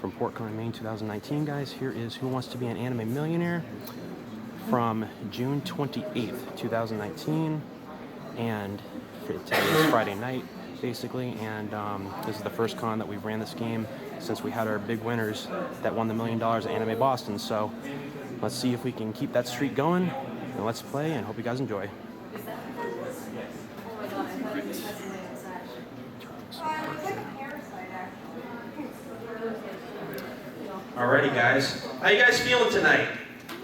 from PortConMaine 2019, guys. Here is Who Wants to Be an Anime Millionaire from June 28th, 2019, and today is Friday night, basically, and this is the first con that we ran this game since we had our big winners that won the $1 million at Anime Boston. So let's see if we can keep that streak going, and let's play, and hope you guys enjoy. Alrighty, guys. How you guys feeling tonight?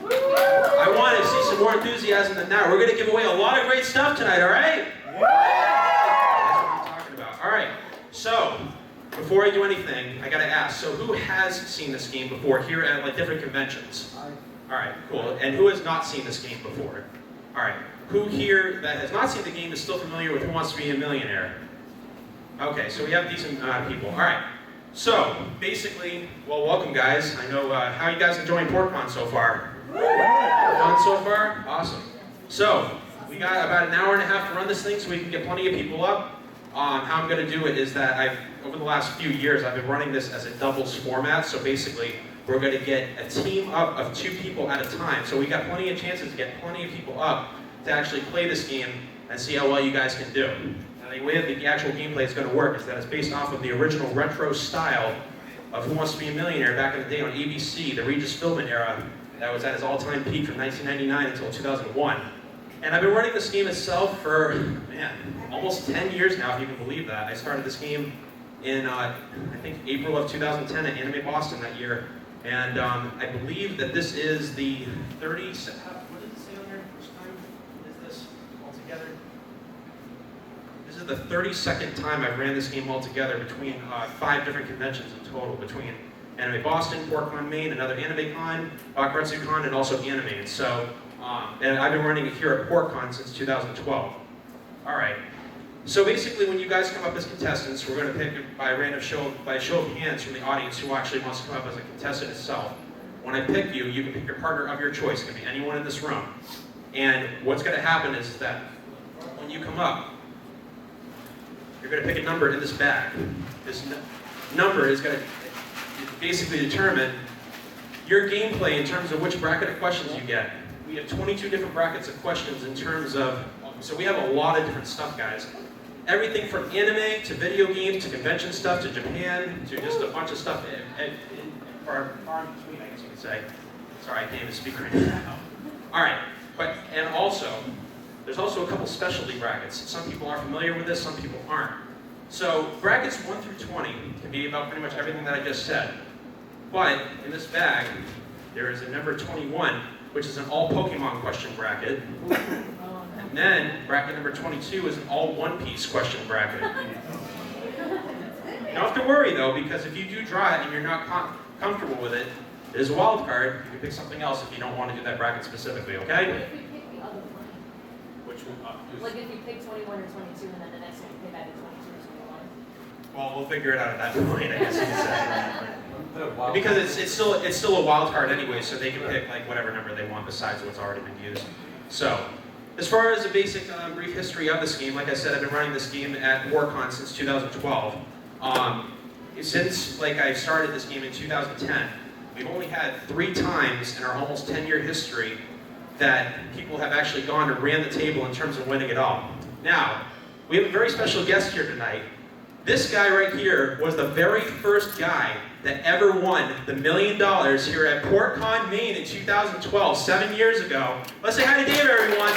I want to see some more enthusiasm than that. We're going to give away a lot of great stuff tonight, alright? That's what I'm talking about. Alright, so before I do anything, I got to ask, so who has seen this game before here at like different conventions? Alright, cool. And who has not seen this game before? Alright, who here that has not seen the game is still familiar with Who Wants to Be a Millionaire? Okay, so we have a decent amount of people. Alright. So, basically, well, welcome guys. I know, how are you guys enjoying PortCon so far? Fun so far? Awesome. So, we got about an hour and a half to run this thing so we can get plenty of people up. How I'm going to do it is that over the last few years, I've been running this as a doubles format. So basically, we're going to get a team up of 2 people at a time. So we got plenty of chances to get plenty of people up to actually play this game and see how well you guys can do. The way that the actual gameplay is going to work is that it's based off of the original retro style of Who Wants to Be a Millionaire back in the day on ABC, the Regis Philbin era, that was at its all-time peak from 1999 until 2001. And I've been running this game itself for, man, almost 10 years now, if you can believe that. I started this game in, I think, April of 2010 at Anime Boston that year. And I believe that this is the 30, what does it say on here? Which time is this altogether? This is the 32nd time I've ran this game altogether between 5 different conventions in total, between Anime Boston, PortConMaine, another Anime Con, Bakuretsu Con, and also Animaine. So, and I've been running it here at PortCon since 2012. Alright, so basically when you guys come up as contestants, we're going to pick by a show of hands from the audience who actually wants to come up as a contestant itself. When I pick you, you can pick your partner of your choice. It can be anyone in this room. And what's going to happen is that when you come up, you're going to pick a number in this bag. This number is going to basically determine your gameplay in terms of which bracket of questions you get. We have 22 different brackets of questions in terms of, so we have a lot of different stuff, guys. Everything from anime to video games to convention stuff to Japan to just a bunch of stuff far in between, I guess you could say. Sorry, I can't even speak right now. All right, and also, there's also a couple specialty brackets. Some people are familiar with this, some people aren't. So brackets 1 through 20 can be about pretty much everything that I just said. But in this bag, there is a number 21, which is an all Pokemon question bracket. And then bracket number 22 is an all One Piece question bracket. You don't have to worry though, because if you do draw it and you're not comfortable with it, there's a wild card. You can pick something else if you don't want to do that bracket specifically, okay? Like if you pick 21 or 22 and then the next one you pick either 22 or 21. Well, we'll figure it out at that point, I guess you could say. Because it's still a wild card anyway, so they can pick like whatever number they want besides what's already been used. So, as far as the basic brief history of this game, like I said, I've been running this game at PortCon since 2012. Since I started this game in 2010, we've only had 3 times in our almost 10-year history that people have actually gone and ran the table in terms of winning it all. Now, we have a very special guest here tonight. This guy right here was the very first guy that ever won the $1 million here at PortConMaine in 2012, 7 years ago. Let's say hi to Dave, everyone.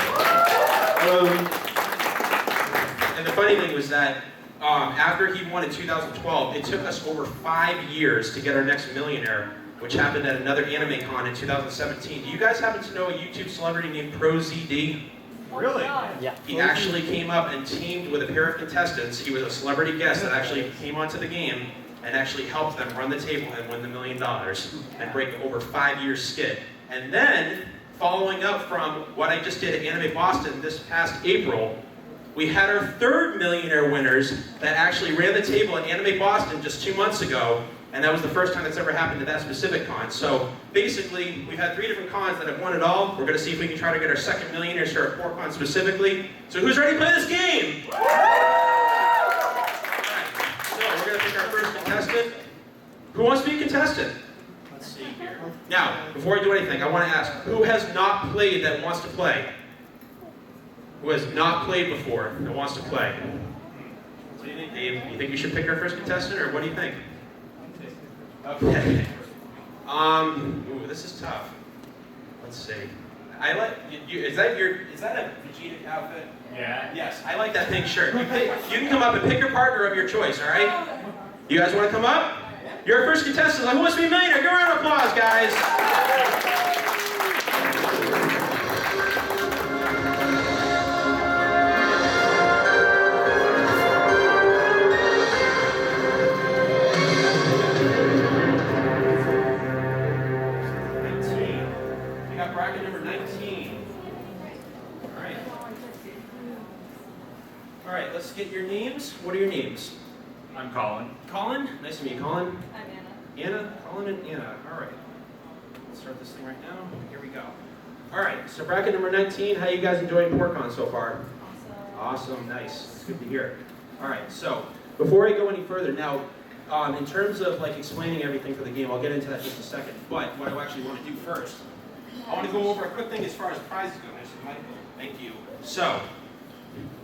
And the funny thing was that after he won in 2012, it took us over 5 years to get our next millionaire, which happened at another Anime Con in 2017. Do you guys happen to know a YouTube celebrity named ProZD? Really? Yeah. He actually came up and teamed with a pair of contestants. He was a celebrity guest that actually came onto the game and actually helped them run the table and win the $1 million and break the over 5-year skid. And then, following up from what I just did at Anime Boston this past April, we had our 3rd millionaire winners that actually ran the table at Anime Boston just 2 months ago. And that was the first time that's ever happened to that specific con. So basically, we've had 3 different cons that have won it all. We're going to see if we can try to get our 2nd millionaire here at PortCon specifically. So who's ready to play this game? All right. So we're going to pick our first contestant. Who wants to be a contestant? Let's see here. Now, before I do anything, I want to ask, who has not played that wants to play? Who has not played before that wants to play? What do you think, Dave? You think we should pick our first contestant, or what do you think? Okay. Ooh, this is tough. Let's see. I like. Is that a Vegeta outfit? Yeah. Yes, I like that pink shirt. You can come up and pick your partner of your choice. All right. You guys want to come up? Your first contestant. Who wants to be a millionaire? Give a round of applause, guys. Bracket number 19. All right, let's get your names. What are your names? I'm Colin. Colin? Nice to meet you, Colin. I'm Anna. Anna? Colin and Anna. All right. Let's start this thing right now. Here we go. All right, so bracket number 19. How you guys enjoying PortCon so far? Awesome. Nice. It's good to hear. All right, so before I go any further, now, in terms of like explaining everything for the game, I'll get into that in just a second. But what I actually want to do first, I want to go over a quick thing as far as prizes go. Thank you. So,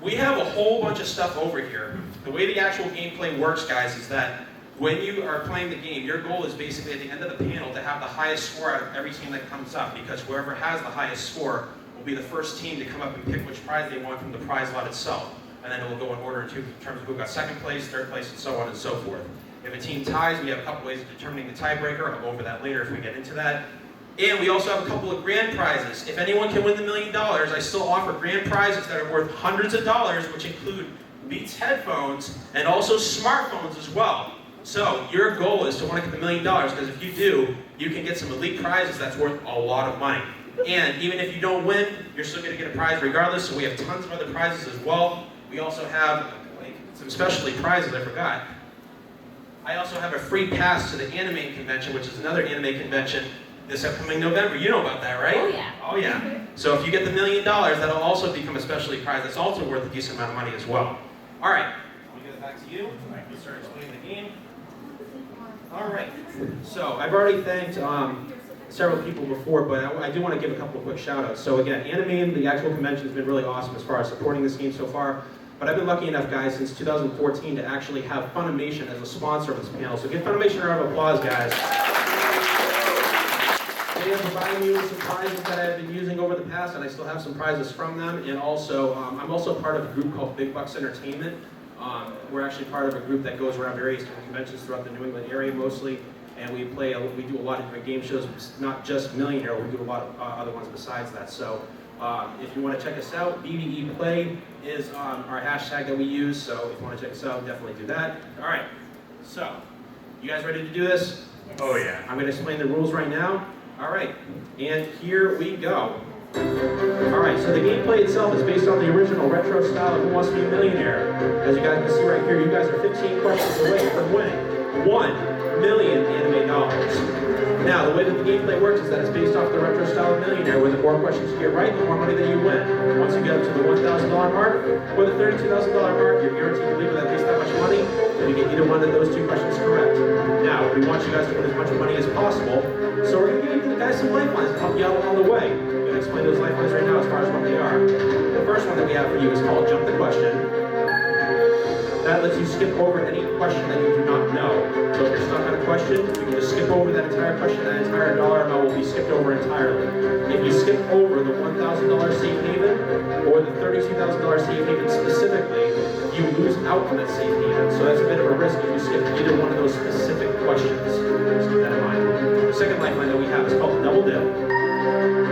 we have a whole bunch of stuff over here. The way the actual gameplay works, guys, is that when you are playing the game, your goal is basically at the end of the panel to have the highest score out of every team that comes up, because whoever has the highest score will be the first team to come up and pick which prize they want from the prize lot itself. And then it will go in order in terms of who got second place, third place, and so on and so forth. If a team ties, we have a couple ways of determining the tiebreaker. I'll go over that later if we get into that. And we also have a couple of grand prizes. If anyone can win the $1 million, I still offer grand prizes that are worth hundreds of dollars, which include Beats headphones and also smartphones as well. So your goal is to want to get the $1 million, because if you do, you can get some elite prizes that's worth a lot of money. And even if you don't win, you're still going to get a prize regardless. So we have tons of other prizes as well. We also have some specialty prizes, I forgot. I also have a free pass to the Animaine convention, which is another anime convention this upcoming November. You know about that, right? Oh yeah. Oh yeah. So if you get the $1 million, that'll also become a specialty prize that's also worth a decent amount of money as well. All right. I'll give it back to you. I can start explaining the game. All right. So I've already thanked several people before, but I do want to give a couple of quick shout outs. So again, Animaine, the actual convention, has been really awesome as far as supporting this game so far. But I've been lucky enough, guys, since 2014 to actually have Funimation as a sponsor of this panel. So give Funimation a round of applause, guys. They have provided me with some prizes that I've been using over the past, and I still have some prizes from them. And also, I'm also part of a group called Big Bucks Entertainment. We're actually part of a group that goes around various different conventions throughout the New England area mostly. And we do a lot of different game shows, not just Millionaire, we do a lot of other ones besides that. So if you want to check us out, BBE Play is our hashtag that we use. So if you want to check us out, definitely do that. All right, so you guys ready to do this? Oh yeah. I'm going to explain the rules right now. All right, and here we go. All right, so the gameplay itself is based on the original retro style of Who Wants to Be a Millionaire. As you guys can see right here, you guys are 15 questions away from winning $1 million anime dollars. Now, the way that the gameplay works is that it's based off the retro style of Millionaire, where the more questions you get right, the more money that you win. Once you get up to the $1,000 mark or the $32,000 mark, you're guaranteed to leave with at least that much money, and you get either one of those two questions correct. Now, we want you guys to win as much money as possible, so we're going to give you guys some lifelines to help you out along the way. I'm going to explain those lifelines right now as far as what they are. The first one that we have for you is called Jump the Question. That lets you skip over any question that you do not know. So if you're stuck on a question, you can just skip over that entire question. That entire dollar amount will be skipped over entirely. If you skip over the $1,000 safe haven or the $32,000 safe haven specifically, you lose out on that safe haven. So that's a bit of a risk if you skip either one of those specific questions. Just keep that in mind. The second lifeline that we have is called Double Dip.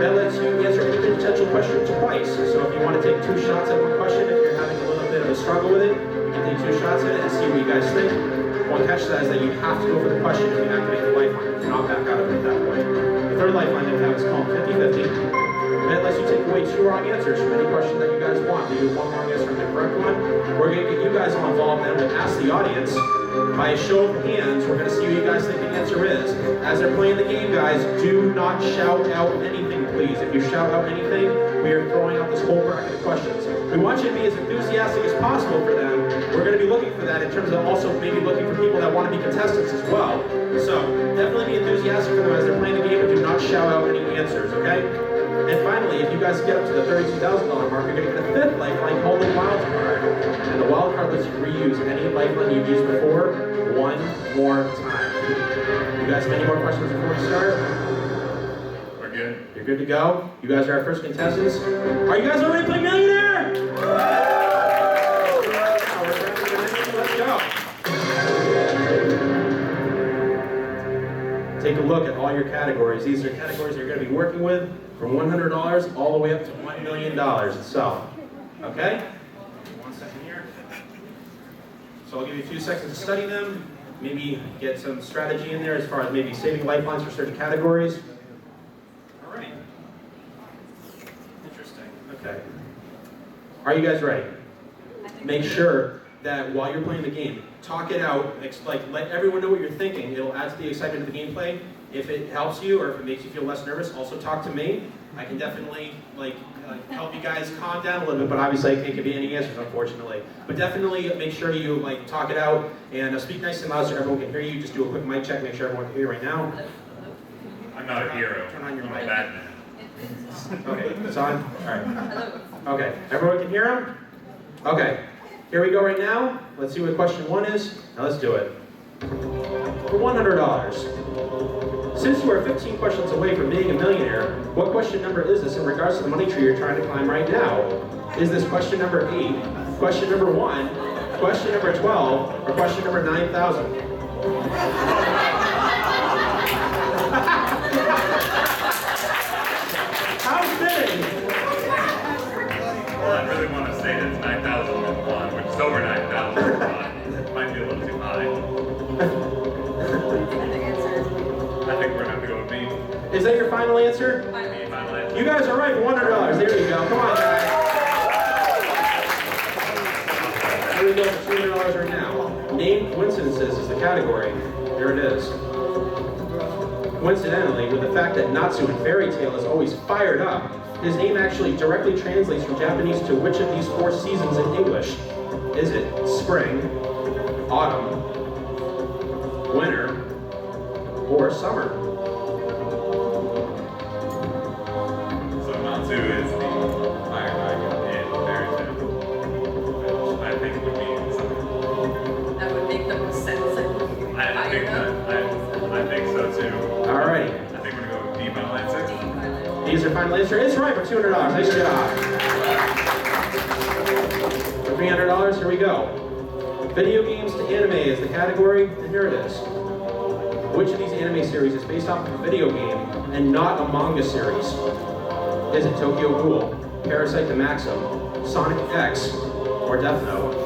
That lets you answer any potential question twice. So if you want to take 2 shots at one question, if you're having a little bit of a struggle with it, you can take 2 shots at it and see what you guys think. One catch to that is that you have to go for the question if you activate the lifeline. You cannot back out of it at that point. The third lifeline that we have is called 50-50. That lets you take away 2 wrong answers from any question that you guys want. You do 1 wrong answer from the correct one. We're going to get you guys all involved, then we'll ask the audience. By a show of hands, we're going to see what you guys think the answer is. As they're playing the game, guys, do not shout out anything, please. If you shout out anything, we are throwing out this whole bracket of questions. We want you to be as enthusiastic as possible for them. We're going to be looking for that in terms of also maybe looking for people that want to be contestants as well. So definitely be enthusiastic for them as they're playing the game, and do not shout out any answers, okay? And finally, if you guys get up to the $32,000 mark, you're going to get a fifth lifeline called the wild card. And the wild card lets you reuse any lifeline you've used before one more time. You guys have any more questions before we start? We're good. You're good to go? You guys are our first contestants. Are you guys all ready to play Millionaire? Let's go. Take a look at all your categories. These are categories you're going to be working with from $100 all the way up to $1 million itself. Okay? 1 second here. So I'll give you a few seconds to study them. Maybe get some strategy in there as far as maybe saving lifelines for certain categories. Alright. Interesting. Okay. Are you guys ready? Make sure that while you're playing the game, talk it out, let everyone know what you're thinking. It'll add to the excitement of the gameplay. If it helps you or if it makes you feel less nervous, also talk to me. I can definitely help you guys calm down a little bit, but obviously I can't give you any answers, unfortunately. But definitely make sure you talk it out and speak nice and loud so everyone can hear you. Just do a quick mic check, make sure everyone can hear you right now. I'm not a hero. Turn on your I'm mic. a bad man. Okay, it's on? All right. Okay, everyone can hear him? Okay, here we go right now. Let's see what question 1 is. Now let's do it. For $100, since you are 15 questions away from being a millionaire, what question number is this in regards to the money tree you're trying to climb right now? Is this question number 8, question number 1, question number 12, or question number 9,000? How fitting! Well, I really want to say that it's 9,001, which is over 9,001. Might be a little too high. I think we're going to have to go with B. Is that your final answer? B, final answer. You guys are right, $100. There you go. Come on, guys. Here we go for $200 right now. Name coincidences is the category. Here it is. Coincidentally, with the fact that Natsu in Fairy Tail is always fired up, his name actually directly translates from Japanese to which of these 4 seasons in English? Is it spring, autumn, winter, or summer? So Natsu is the fire dragon in Fairy Tail, which I think would be something. That would make the most sense. I think so too. Alright. I think we're going to go with B, final answer. These are final answer. It's right for $200. Nice job. For $300, here we go. Video games to anime is the category, and here it is. Which of these anime series is based off of a video game and not a manga series? Is it Tokyo Ghoul, Parasite the Maxim, Sonic X, or Death Note?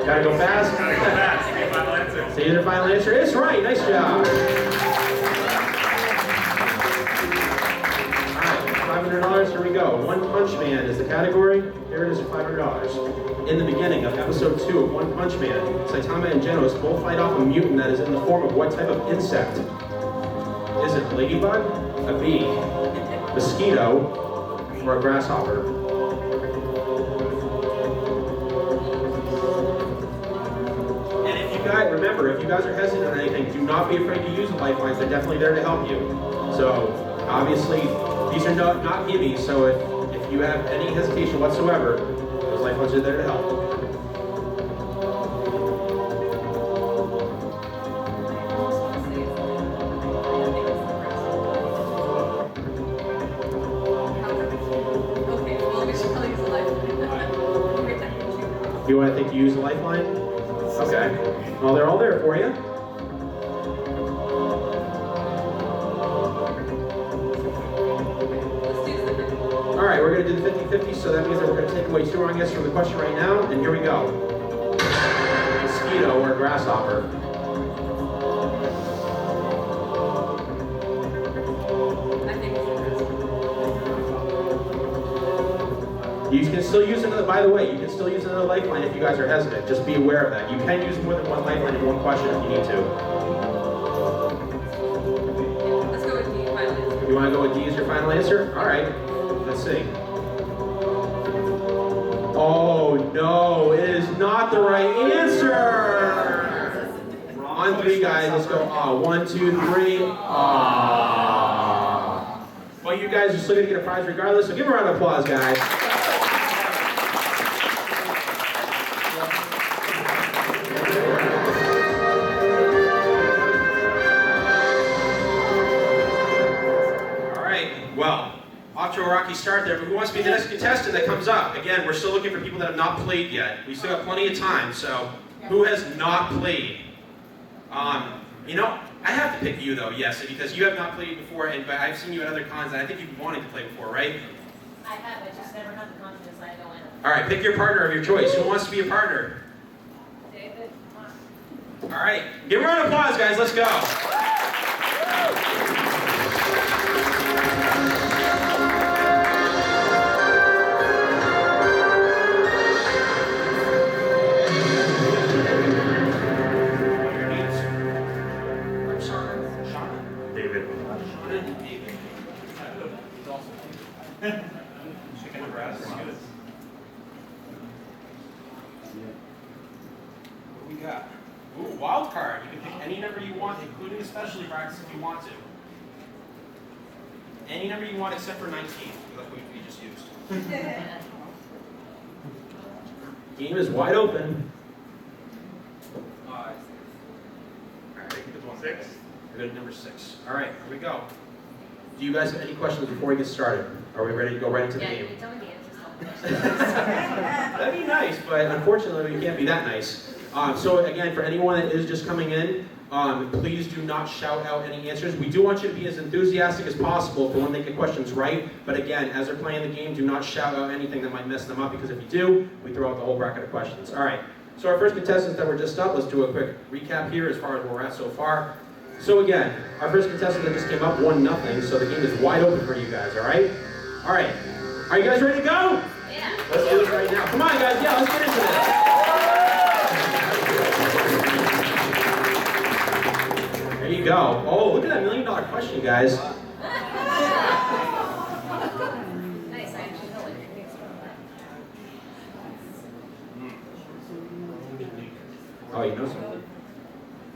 Gotta go fast? Gotta go fast. Be a final answer. So your final answer is right. Nice job. Alright, $500. Here we go. One Punch Man is the category. Here it is for $500. In the beginning of episode 2 of One Punch Man, Saitama and Genos both fight off a mutant that is in the form of what type of insect? Is it a ladybug, a bee, mosquito, or a grasshopper? Remember, if you guys are hesitant on anything, do not be afraid to use the lifelines. They're definitely there to help you. So, obviously, these are not gimmies, so if you have any hesitation whatsoever, those lifelines are there to help. Okay, well, we should probably use a lifeline. You want to think you use the lifeline? Okay. Well, they're all there for you. All right, we're going to do the 50-50, so that means that we're going to take away 2 wrong answers from the question right now, and here we go. Mosquito or grasshopper? I think it's You can still use another, by the way, you can still use another lifeline if you guys are hesitant. Just be aware of that. You can use more than one lifeline in one question if you need to. Let's go with D, final answer. You want to go with D as your final answer? All right. Let's see. Oh no, it is not the right answer. On 3, guys. Let's go. 1, 2, 3. Well, you guys are still going to get a prize regardless, so give a round of applause, guys. All right, well, off to a rocky start there, but who wants to be the next contestant that comes up? Again, we're still looking for people that have not played yet. We still got plenty of time, so who has not played? You know, I have to pick you though, yes, because you have not played before, but I've seen you at other cons, and I think you've wanted to play before, right? I have, I just never had the confidence I go in. All right, pick your partner of your choice. Who wants to be a partner? David, come on. All right, give a round of applause, guys. Let's go. David. Chicken and breast. What we got? Ooh, wild card. You can pick any number you want, including the specialty brackets if you want to. Any number you want except for 19, like we just used. Game is wide open. All right, I think it's 6. We're good at number 6. All right, here we go. Do you guys have any questions before we get started? Are we ready to go right into the game? Yeah, you tell me the answers. That'd be nice, but unfortunately we can't be that nice. So again, for anyone that is just coming in, please do not shout out any answers. We do want you to be as enthusiastic as possible for when they get questions right, but again, as they're playing the game, do not shout out anything that might mess them up, because if you do, we throw out the whole bracket of questions. All right, so our first contestants that were just up, let's do a quick recap here as far as where we're at so far. So again, our first contestant that just came up won nothing, so the game is wide open for you guys, all right? All right, are you guys ready to go? Yeah. Let's do this right now. Come on, guys, yeah, let's get into this. There you go. Oh, look at that $1 million question, guys. Nice, I actually know what you're thinking about that. Oh, you know something?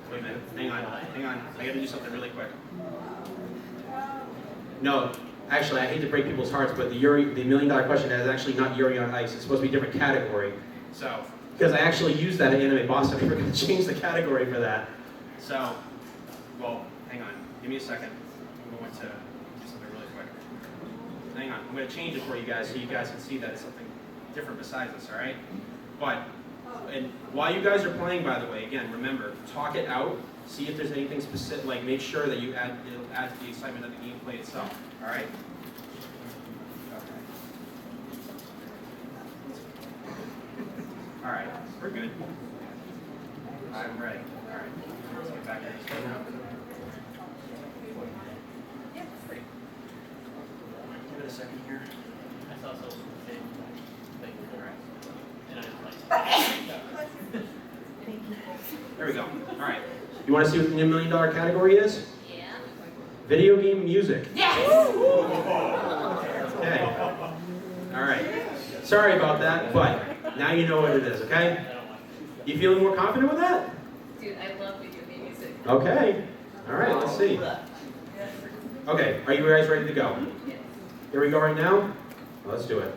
Wait a minute. Hang on. I gotta do something really quick. No, actually, I hate to break people's hearts, but the $1 million question is actually not Yuri on Ice. It's supposed to be a different category. So, because I actually used that at Anime Boston, we were gonna change the category for that. So, well, hang on. Give me a second. I'm going to do something really quick. Hang on. I'm going to change it for you guys so you guys can see that it's something different besides this, all right? But, and while you guys are playing, by the way, again, remember, talk it out. See if there's anything specific, like make sure that it'll add to the excitement of the gameplay itself, all right? Okay. All right, we're good. I'm ready. All right, let's get back to this right now. Great. Give it a second here. I saw so thing before. And I was like, There we go. All right. You want to see what the $1 million category is? Yeah. Video game music. Yes! Okay. All right. Sorry about that, but now you know what it is, okay? You feeling more confident with that? Dude, I love video game music. Okay. All right, let's see. Okay, are you guys ready to go? Yes. Here we go right now? Let's do it.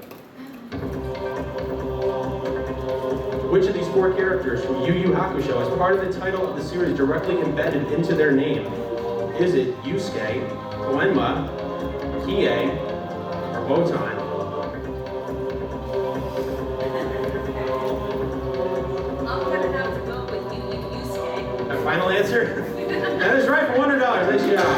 Which of these 4 characters from Yu Yu Hakusho is part of the title of the series directly embedded into their name? Is it Yusuke, Koenma, Kie, or Botan? I'm gonna have to go with Yusuke. A final answer? That is right for $100. Nice job.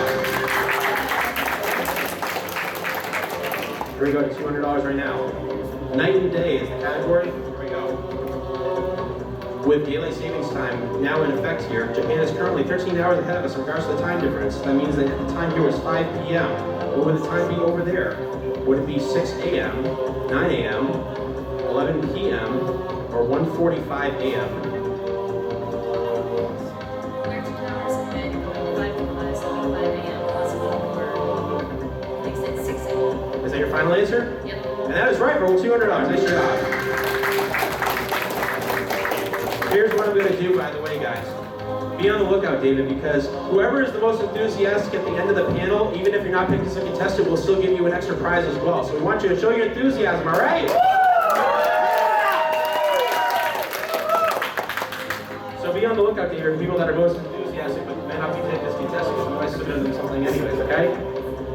Here we go to $200 right now. Night and day is the category. Here we go. With daylight savings time now in effect here, Japan is currently 13 hours ahead of us in regards to the time difference. That means that the time here was 5 p.m. What would the time be over there? Would it be 6 a.m., 9 a.m., 11 p.m., or 1:45 a.m.? 13 hours ahead, 5 a.m. plus 4. final answer? Yep. And that is right for $200. Nice job. Here's what I'm going to do, by the way, guys. Be on the lookout, David, because whoever is the most enthusiastic at the end of the panel, even if you're not picked as a contestant, we'll still give you an extra prize as well. So we want you to show your enthusiasm, all right? So be on the lookout, David, for people that are most enthusiastic, but may not be picked as contestants, otherwise submit them something anyways, okay?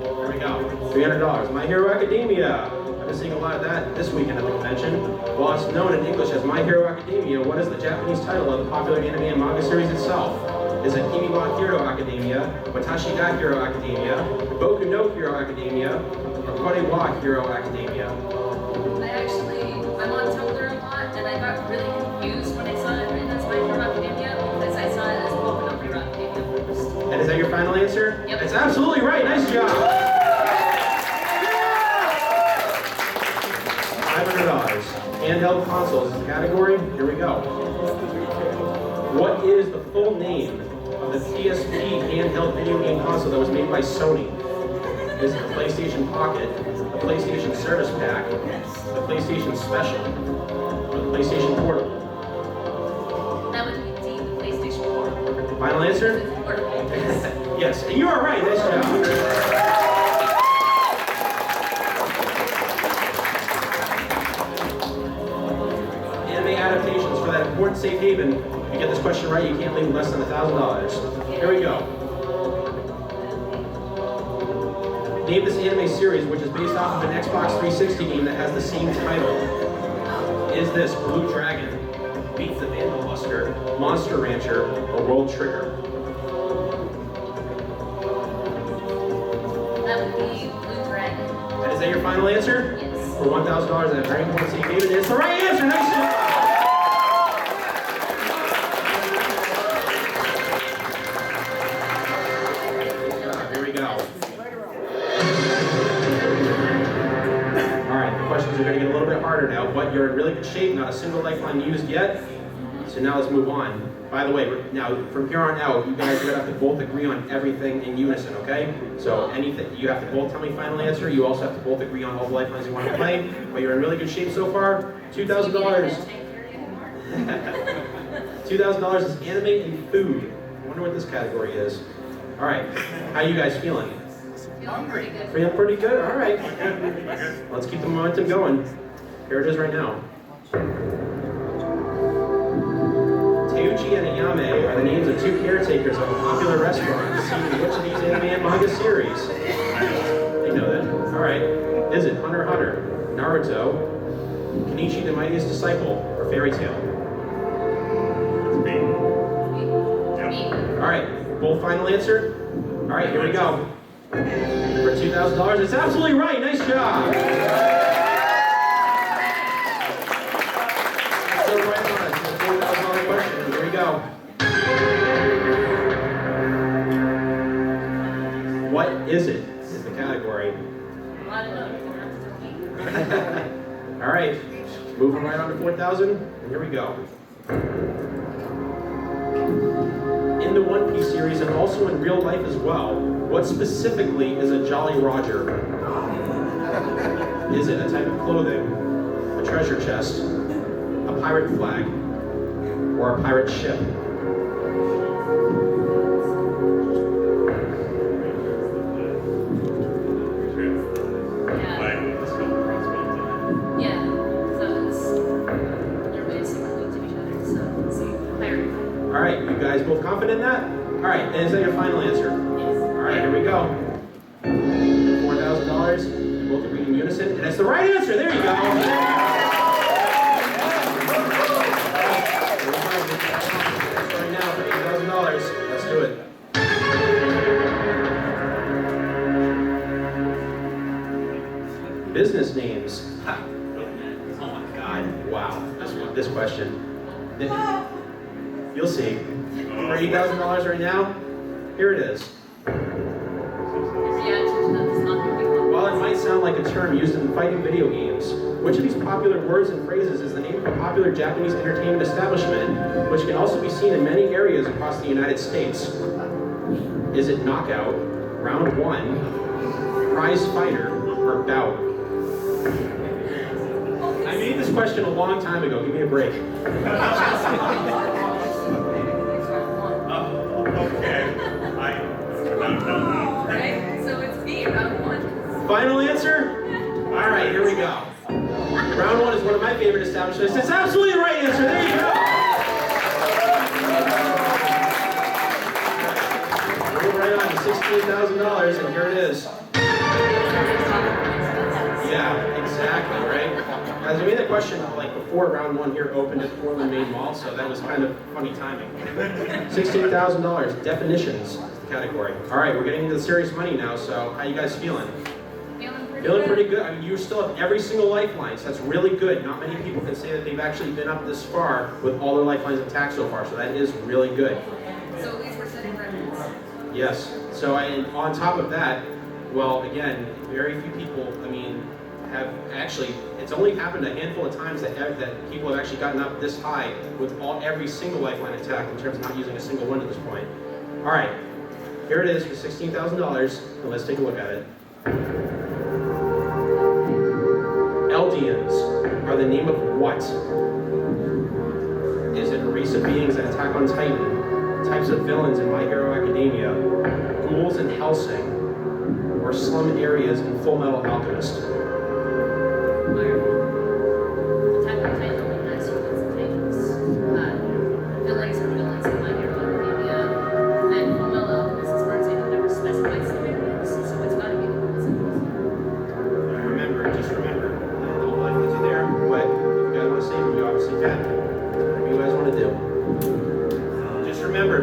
Here we go. $300. My Hero Academia. I've been seeing a lot of that this weekend at the convention. While it's known in English as My Hero Academia, what is the Japanese title of the popular anime and manga series itself? Is it Kimi wa Hero Academia, Watashi ga Hero Academia, Boku no Hero Academia, or Kore wa Hero Academia? I'm on Tumblr a lot, and I got really confused when I saw it written as My Hero Academia because I saw it as Boku no Hero Academia first. And is that your final answer? Yep. It's absolutely right. Nice job. $500. Handheld consoles is the category. Here we go. What is the full name of the PSP handheld video game console that was made by Sony? Is it the PlayStation Pocket, the PlayStation Service Pack, the PlayStation Special, or the PlayStation Portable? That would be D, the PlayStation Portable. Final answer? Portable. Yes, and you are right. Nice job. Anime adaptations for that important safe haven. If you get this question right, you can't leave less than $1,000. Here we go. Name this anime series, which is based off of an Xbox 360 game that has the same title. Is this Blue Dragon, Beat the Vandal Buster, Monster Rancher, or World Trigger? That would be Blue Dragon. And is that your final answer? Yes. For $1,000 at a very important safe haven. It's the right answer. Nice job. Here we go. All right, the questions are going to get a little bit harder now, but you're in really good shape. Not a single lifeline used yet. So now let's move on. By the way, now from here on out, you guys are going to have to both agree on everything in unison, okay? So anything, you have to both tell me final answer. You also have to both agree on all the lifelines you want to play. But you're in really good shape so far. $2,000. $2,000 is anime and food. I wonder what this category is. All right, how you guys feeling? Feeling pretty good. Feeling pretty good? All right. Let's keep the momentum going. Here it is right now. Teuchi and Ayame are the names of two caretakers of a popular restaurant seen in which of these anime and manga series? They know that. All right. Is it Hunter x Hunter, Naruto, Kenichi the Mightiest Disciple, or Fairy Tail? It's B. All right. Full final answer? All right, here we go. For $2,000, it's absolutely right. Nice job. So right on to the $4,000 question. Here we go. What is it? Is the category. All right, moving right on to 4,000. And here we go. In the One Piece series and also in real life as well, what specifically is a Jolly Roger? Is it a type of clothing, a treasure chest, a pirate flag, or a pirate ship? Yeah. So they're basically to each other. So let's see. Pirate. All right, you guys both confident in that? All right, and is that your final answer? Yes. All right, here we go. $4,000. Both agree in unison, and it's the right answer. There you go. Right now for $8,000. Let's do it. Business names. Ha. Oh my God! Wow, this question. You'll see. For $8,000 right now, here it is. While it might sound like a term used in fighting video games, which of these popular words and phrases is the name of a popular Japanese entertainment establishment, which can also be seen in many areas across the United States? Is it knockout, round one, prize fighter, or bout? question a long time ago. Give me a break. Okay. No. Right? So it's B, round one. Final answer? All right, here we go. Round one is one of my favorite establishments. It's absolutely the right answer. There you go. Move right on to $16,000, and here it is. Yeah, exactly, right? As we made the question like before round one here opened at Portland Main Mall, so that was kind of funny timing. $16,000, definitions is the category. All right, we're getting into the serious money now, so how you guys feeling? Feeling pretty good. I mean, you still have every single lifeline, so that's really good. Not many people can say that they've actually been up this far with all their lifelines intact so far, so that is really good. So at least we're setting records. Yes. So and on top of that, well, again, very few people, I mean, have actually, it's only happened a handful of times that people have actually gotten up this high with every single lifeline attack in terms of not using a single one at this point. All right, here it is for $16,000, and let's take a look at it. Eldians are the name of what? Is it a race of beings that attack on Titan, types of villains in My Hero Academia, ghouls in Hellsing, or slum areas in Full Metal Alchemist? Attack on Titan only has humans and Titans. Villains are villains in My Hero Academia. And Full Metal Alchemist, as far as I know, never specified slum areas, so it's gotta be the ghouls and Just remember, the whole life is there, but if you guys want to save them, you obviously can. Whatever you guys want to do. Just remember,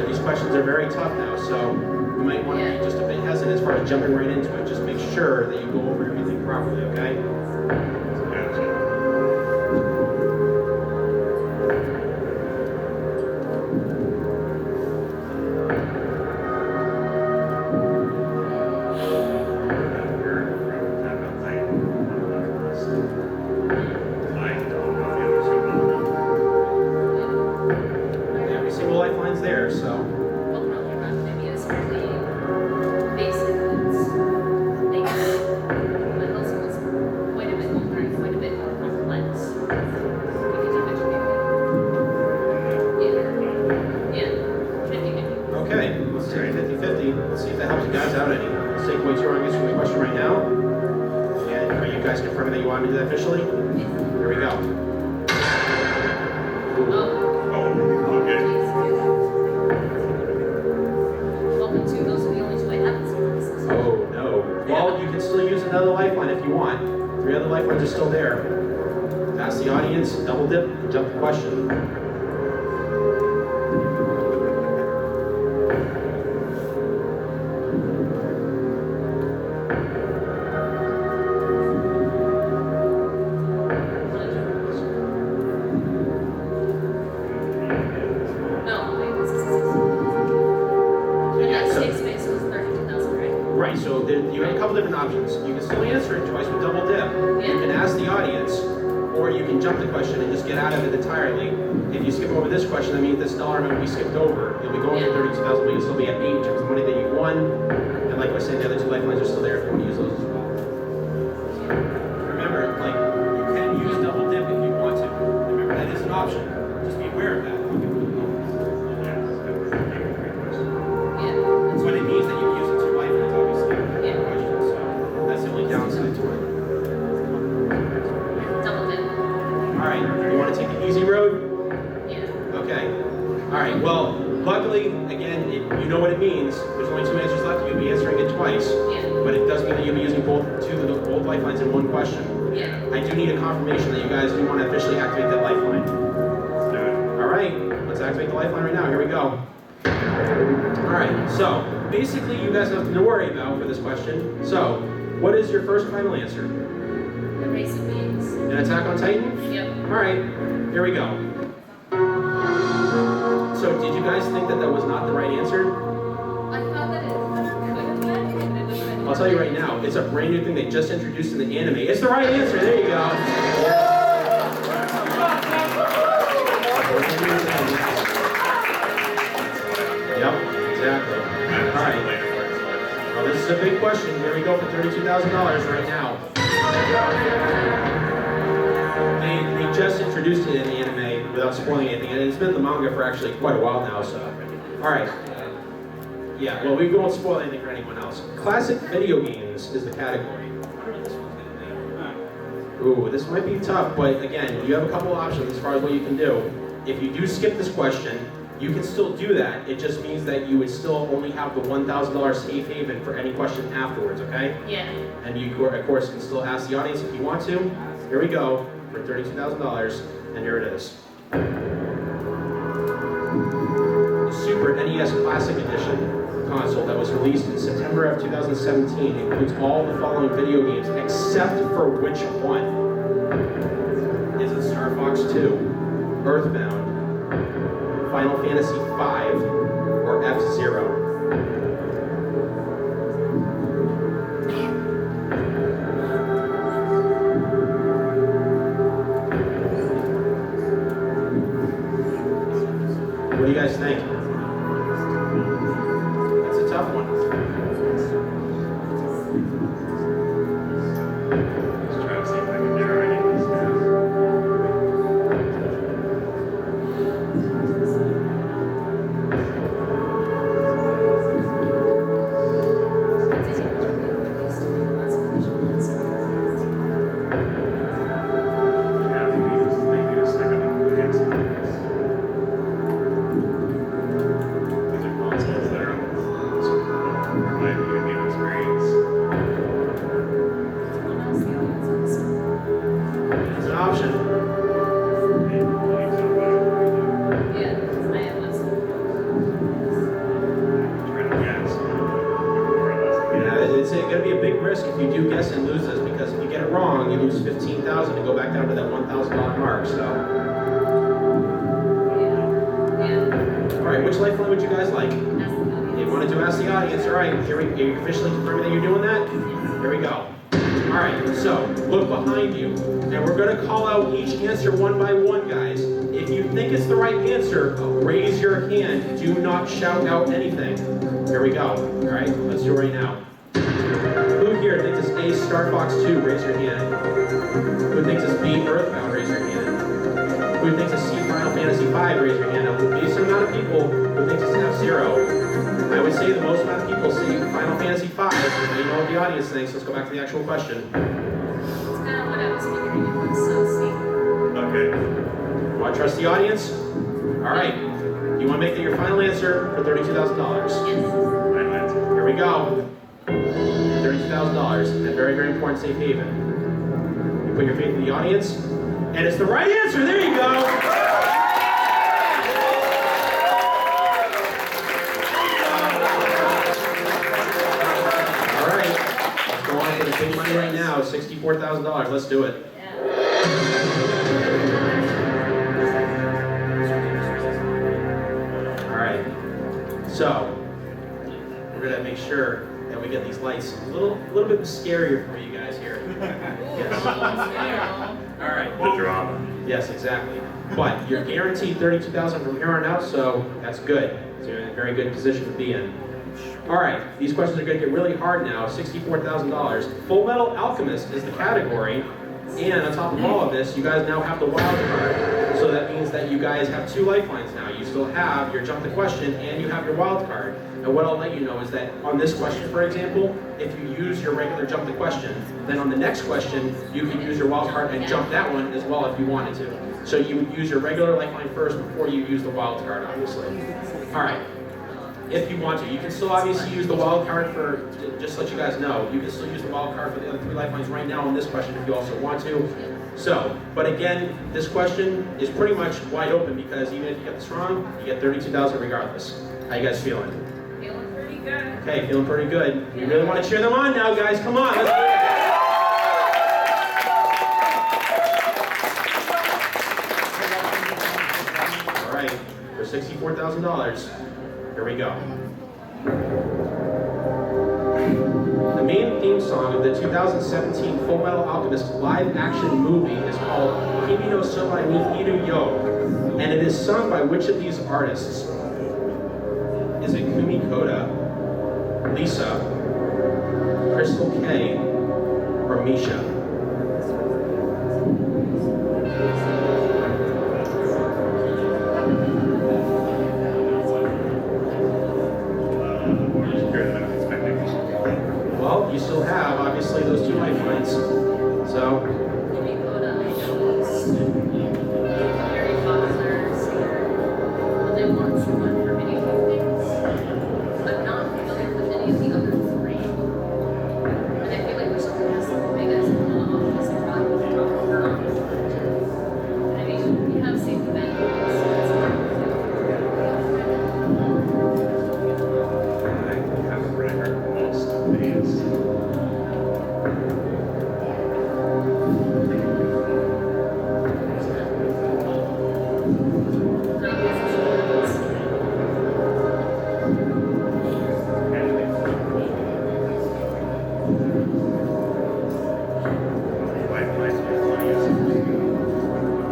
these questions are very tough now, so you might want to be just a bit hesitant as far as jumping right into it. Just make sure that you go over everything properly, okay? Every single lifeline's there, so. Well, probably around maybe it's really basic. They can, but also was quite a bit older and quite a bit more complex. Because you mentioned yeah, 50-50. Okay, let's take 50-50. Let's see if that helps you guys out any. Let's take way too long answer the question right now. And are you guys confirming that you want me to do that officially? Here we go. Okay. Welcome to those are the only two I haven't seen. Oh no. Well, you can still use another lifeline if you want. 3 other lifelines are still there. Ask the audience, double dip, and jump the question. No, wait, and that safe space was 32,000, right? Right, so you have a couple different options. You can still answer it twice with double dip. You can ask the audience, or you can jump the question and just get out of it entirely. If you skip over this question, that means this dollar amount will be skipped over. You'll be going for 32,000, but you'll still be at 8 in terms of money that you won. And like I said, the other 2 lifelines are still there if you want to use those as well. Remember, like, you can use double dip if you want to. Remember, that is an option. Just be aware of that. Yeah. That's what it means that you use the 2 lifelines, obviously. Yeah. So that's the only downside to it. Double dip. All right, you want to take the easy road? Yeah. Okay. All right, well, luckily, again, you know what it means. There's only 2 answers left. You'll be answering it twice. Yeah. But it does mean that you'll be using both lifelines in one question. Yeah. I do need a confirmation that you guys do want to officially activate that lifeline. All right, let's activate the lifeline right now. Here we go. All right, so basically you guys have nothing to worry about for this question. So, what is your first final answer? The race of beings. An attack on Titan? Yep. All right, here we go. So, did you guys think that that was not the right answer? I thought that it could have been, but it would have been. I'll tell you right now, it's a brand new thing they just introduced in the anime. It's the right answer. There you go. Yep, exactly. All right. Well, this is a big question. Here we go for $32,000 right now. They just introduced it in the anime without spoiling anything, and it's been in the manga for actually quite a while now, so. Alright. Yeah, well, we won't spoil anything for anyone else. Classic video games is the category. Ooh, this might be tough, but again, you have a couple options as far as what you can do. If you do skip this question, you can still do that. It just means that you would still only have the $1,000 safe haven for any question afterwards, okay? Yeah. And you, of course, can still ask the audience if you want to. Here we go for $32,000, and here it is. The Super NES Classic Edition console that was released in September of 2017 includes all the following video games, except for which one? Is it Star Fox 2, Earthbound, Final Fantasy V, or F-Zero? What do you guys think? That's a tough one. Just trying to see if I can narrow any of these down. Yeah, maybe just stick them in the hands of these. These are consoles that are on my viewing experience. It's an option. Yeah, I have one. Trying to guess. Yeah, it's going to be a big risk if you do guess and lose this, because if you get it wrong, you lose $15,000 and go back down to that $1,000 mark. So, Yeah. all right, which lifeline would you guys like? That's the audience. You wanted to ask the audience. All right, here we, are you officially confirming that you're doing that? Here we go. All right, so look behind you, and we're going to call out each answer one by one, guys. If you think it's the right answer, raise your hand. Do not shout out anything. Here we go. All right, let's do it right now. Who here thinks it's A, Star Fox 2? Raise your hand. Who thinks it's B, Earthbound? Raise your hand. Who thinks it's C, Final Fantasy V? Raise your hand. Now, there'll be some amount of people who thinks it's F-Zero. I would say the most amount of people say Final Fantasy V. You know what the audience thinks. Let's go back to the actual question. It's kind of what I was figuring. It was so steep. Okay. Want to trust the audience? All right. You want to make that your final answer for $32,000? Yes. Final answer. Here we go. $32,000 and a very, very important safe haven. You put your faith in the audience, and it's the right answer. There you go. All right, let's go on to the big money right now. $64,000. Let's do it. All right. So we're gonna make sure that we get these lights a little bit scarier for you guys here. Yes. All right. The drama. Yes, exactly. But you're guaranteed $32,000 from here on out, so that's good. So you're in a very good position to be in. All right, these questions are going to get really hard now. $64,000. Full Metal Alchemist is the category, and on top of all of this, you guys now have the wild card. So that means that you guys have two lifelines now. You still have your jump the question, and you have your wild card. And what I'll let you know is that on this question, for example, if you use your regular jump the question, then on the next question, you can use your wild card and jump that one as well if you wanted to. So you would use your regular lifeline first before you use the wild card, obviously. All right. If you want to. You can still obviously use the wild card for, just to let you guys know, you can still use the wild card for the other three lifelines right now on this question if you also want to. So, but again, this question is pretty much wide open because even if you get this wrong, you get $32,000 regardless. How you guys feeling? Feeling pretty good. Okay, feeling pretty good. You really want to cheer them on now, guys. Come on, let's do it. All right, for $64,000. Here we go. The main theme song of the 2017 Full Metal Alchemist live-action movie is called Kimi no Soba ni Iru Yo, and it is sung by which of these artists? Is it Kumi Koda, Lisa, Crystal K, or Misha? you still have, obviously, those 2 lifelines. So, Dakota, I know is very popular singer, but they want someone for video things, but not familiar with any of the other 3. And I feel like there's something as big as the office and probably with the top of her on. I mean, we have safety benefits, so it's not I haven't really heard most of these.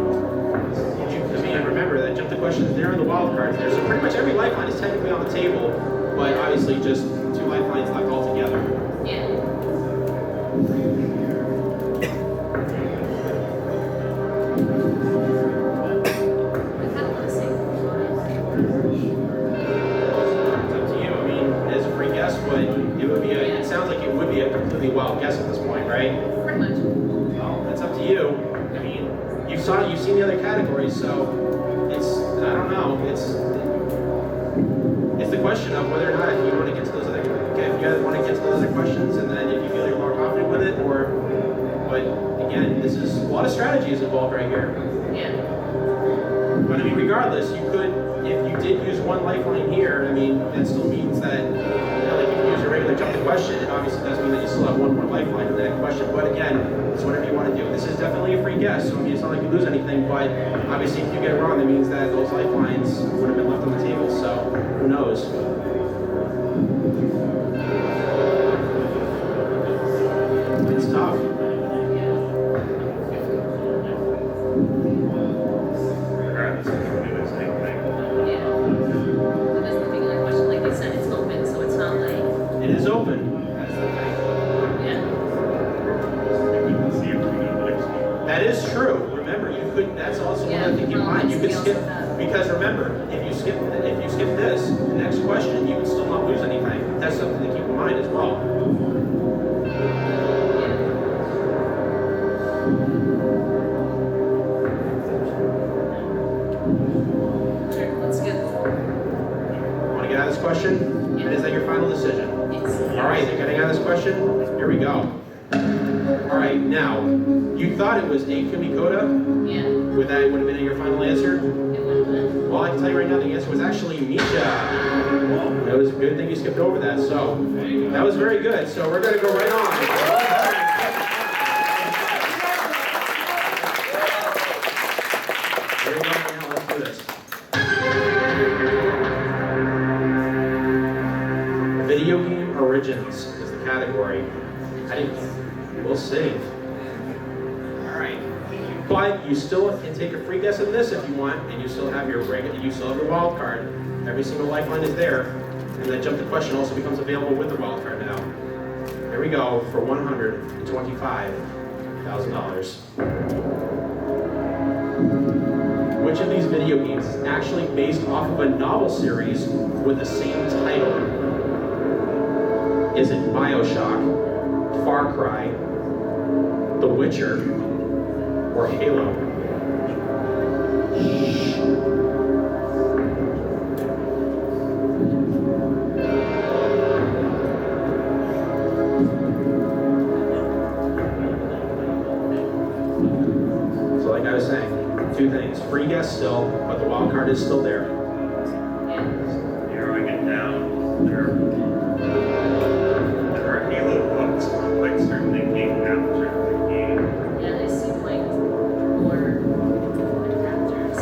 I mean, remember that jump the questions there are the wild cards there. So pretty much every lifeline is technically on the table, but obviously just 2 lifelines left altogether. Yeah. I kind of want to say It's up to you. I mean, as a free guess, but it would be it sounds like it would be a completely wild guess at this point, right? pretty much. Well, that's up to you. I mean, you've seen the other categories, so I don't know. It's the question of whether or not you want to get to those other, if you guys want to get to those other questions, and then if you feel you're more confident with it, but again, this is a lot of strategies involved right here. Yeah. But I mean, regardless, you could, if you did use 1 lifeline here, I mean, that still means that, like if you use a regular jump the question, it obviously does mean that you still have 1 more lifeline in that question. But again, it's whatever you want to do. This is definitely a free guess, so I mean, it's not like you lose anything, but obviously if you get it wrong, that means that those lifelines would have been left on the table, so who knows? It's tough. Regardless, I can do the same thing. Yeah. But that's the thing, like question, like they said, it's open, so it's not like, It is open. That's the thing. yeah. You can see if we go to the next one. That is true. Remember, you could. That's also Yeah, one thing to keep in mind. You could we skip also have- because remember, if you skip this, the next question, you would still not lose anything. That's something to keep in mind as well. Sure, let's get Want to get out of this question? Yeah. Is that your final decision? yes. All right, you're getting out of this question. Here we go. All right, now you thought it was a Kumikoda. Yeah, Would that have been your final answer? it would have been. Well, I can tell you right now, the answer was actually Misha. It was a good thing you skipped over that. So that was very good. So we're going to go right on. Here we go. Now let's do this. Video game origins is the category. We'll see. All right. But you still can take a free guess at this if you want, and you still have your wild card. Every single lifeline is there, and that jump the question also becomes available with the wild card now. Here we go for $125,000. Which of these video games is actually based off of a novel series with the same title? Is it BioShock, Far Cry, The Witcher, or Halo? So like I was saying, 2 things. Free guess still, but the wild card is still there. Narrowing it down, there are Halo books, like certainly came after the game. Yeah, they seem like more adapters.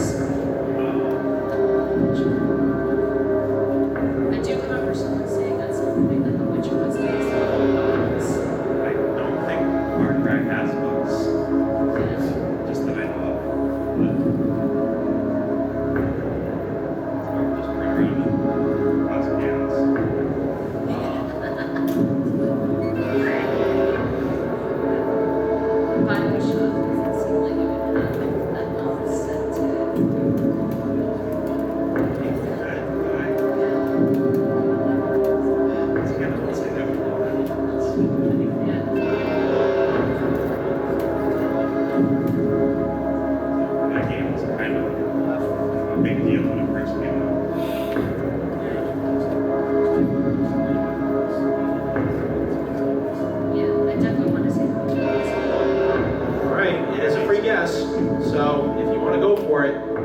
I do remember someone saying that something that The Witcher was based on books. I don't think Far Cry has books, Yeah. just that I know of. But I'm just pretty lots of games. BioShock doesn't seem like it would have that novel set to it. It's kind of what's in it.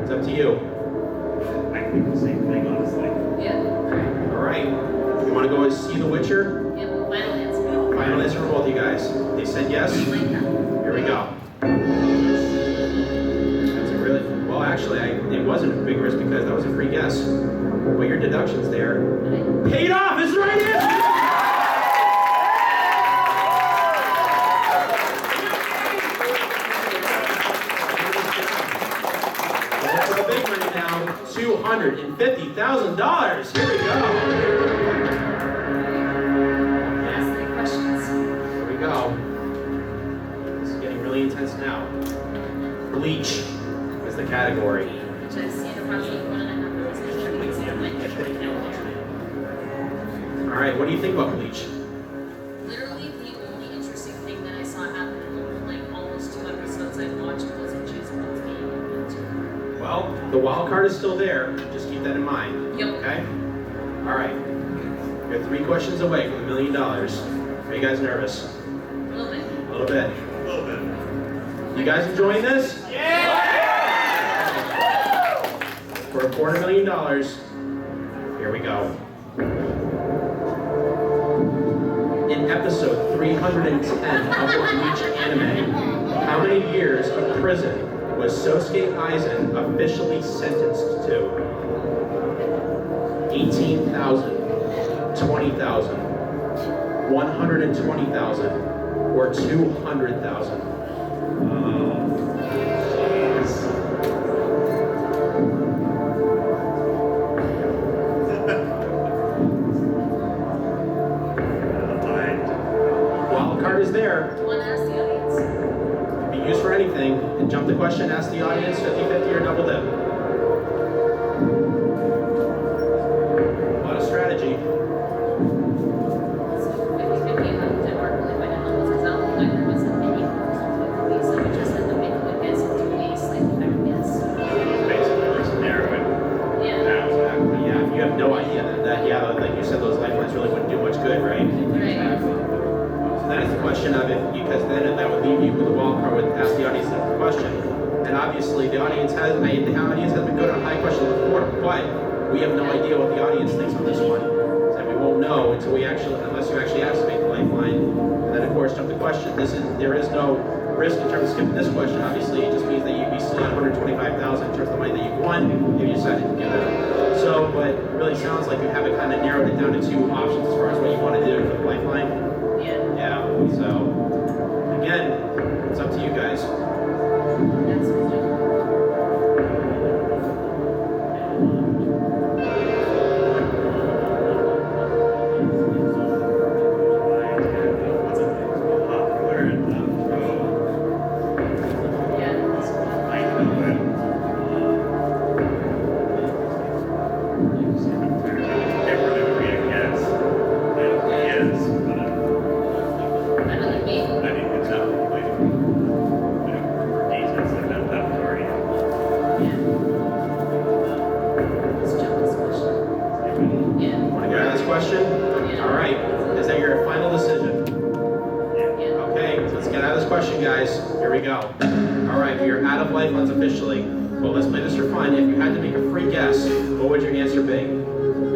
It's up to you. I think the same thing, honestly. Yeah. All right. You want to go and see The Witcher? Yeah, final answer. Final answer for both you guys. They said yes. Like that. Here we go. That's a really well. Actually, it wasn't a big risk because that was a free guess. But your deductions there paid off. Is the right answer. That's a big money now. $250,000. Here we go. Ask 3 questions. Here we go. This is getting really intense now. Bleach is the category. Which I've seen approximately 1.5 All right, what do you think about Bleach? Literally, the only interesting thing that I saw happen in like almost 2 episodes I've watched was a choose both game. Well, the wild card is still there. Just keep that in mind. Yep. Okay? All right. You're 3 questions away from $1 million. Are you guys nervous? A little bit. A little bit. A little bit. You guys enjoying this? Yeah! For $250,000, here we go. In episode 310 of the Bleach anime, how many years of prison was Sosuke Aizen officially sentenced to? 18,000, 20,000, 120,000, or 200,000? Wild card is there. Do you want to ask the audience? Be used for anything. And jump the question, ask the audience, 50-50 or double dip. A lot of strategy. So 50-50 did work really quite well because I don't think there was any movie, so we just had to make a good guess and do a slightly better guess. Basically, just narrow it Yeah. down. Exactly. Yeah, if you have no idea that like you said, those lifelines really wouldn't do much good, right? Right. So then it's the question of it, because then that would leave you with a wild card with ask the audience the question. And obviously the audience has been good on high questions before, but we have no idea what the audience thinks on this one. And we won't know until unless you actually activate the lifeline. And then of course jump the question. There is no risk in terms of skipping this question. Obviously it just means that you'd be still at 125,000 in terms of the money that you've won if you decided to give it. So, but it really sounds like you haven't kind of narrowed it down to 2 options as far as what you want to do for the lifeline. Yeah. Yeah, so again, it's up to you guys. That's Popular and yeah. I know it. Can't really be a guess. I don't think he is, but Another game. I think it's definitely for details like that already. Yeah. Let's jump this question. Yeah. Want to go to this question? Yeah. All right. Is that your final decision? Yeah. Okay, so let's get out of this question, guys. Here we go. All right, we are out of lifelines officially. Well, let's play this for fun. If you had to make a free guess, what would your answer be?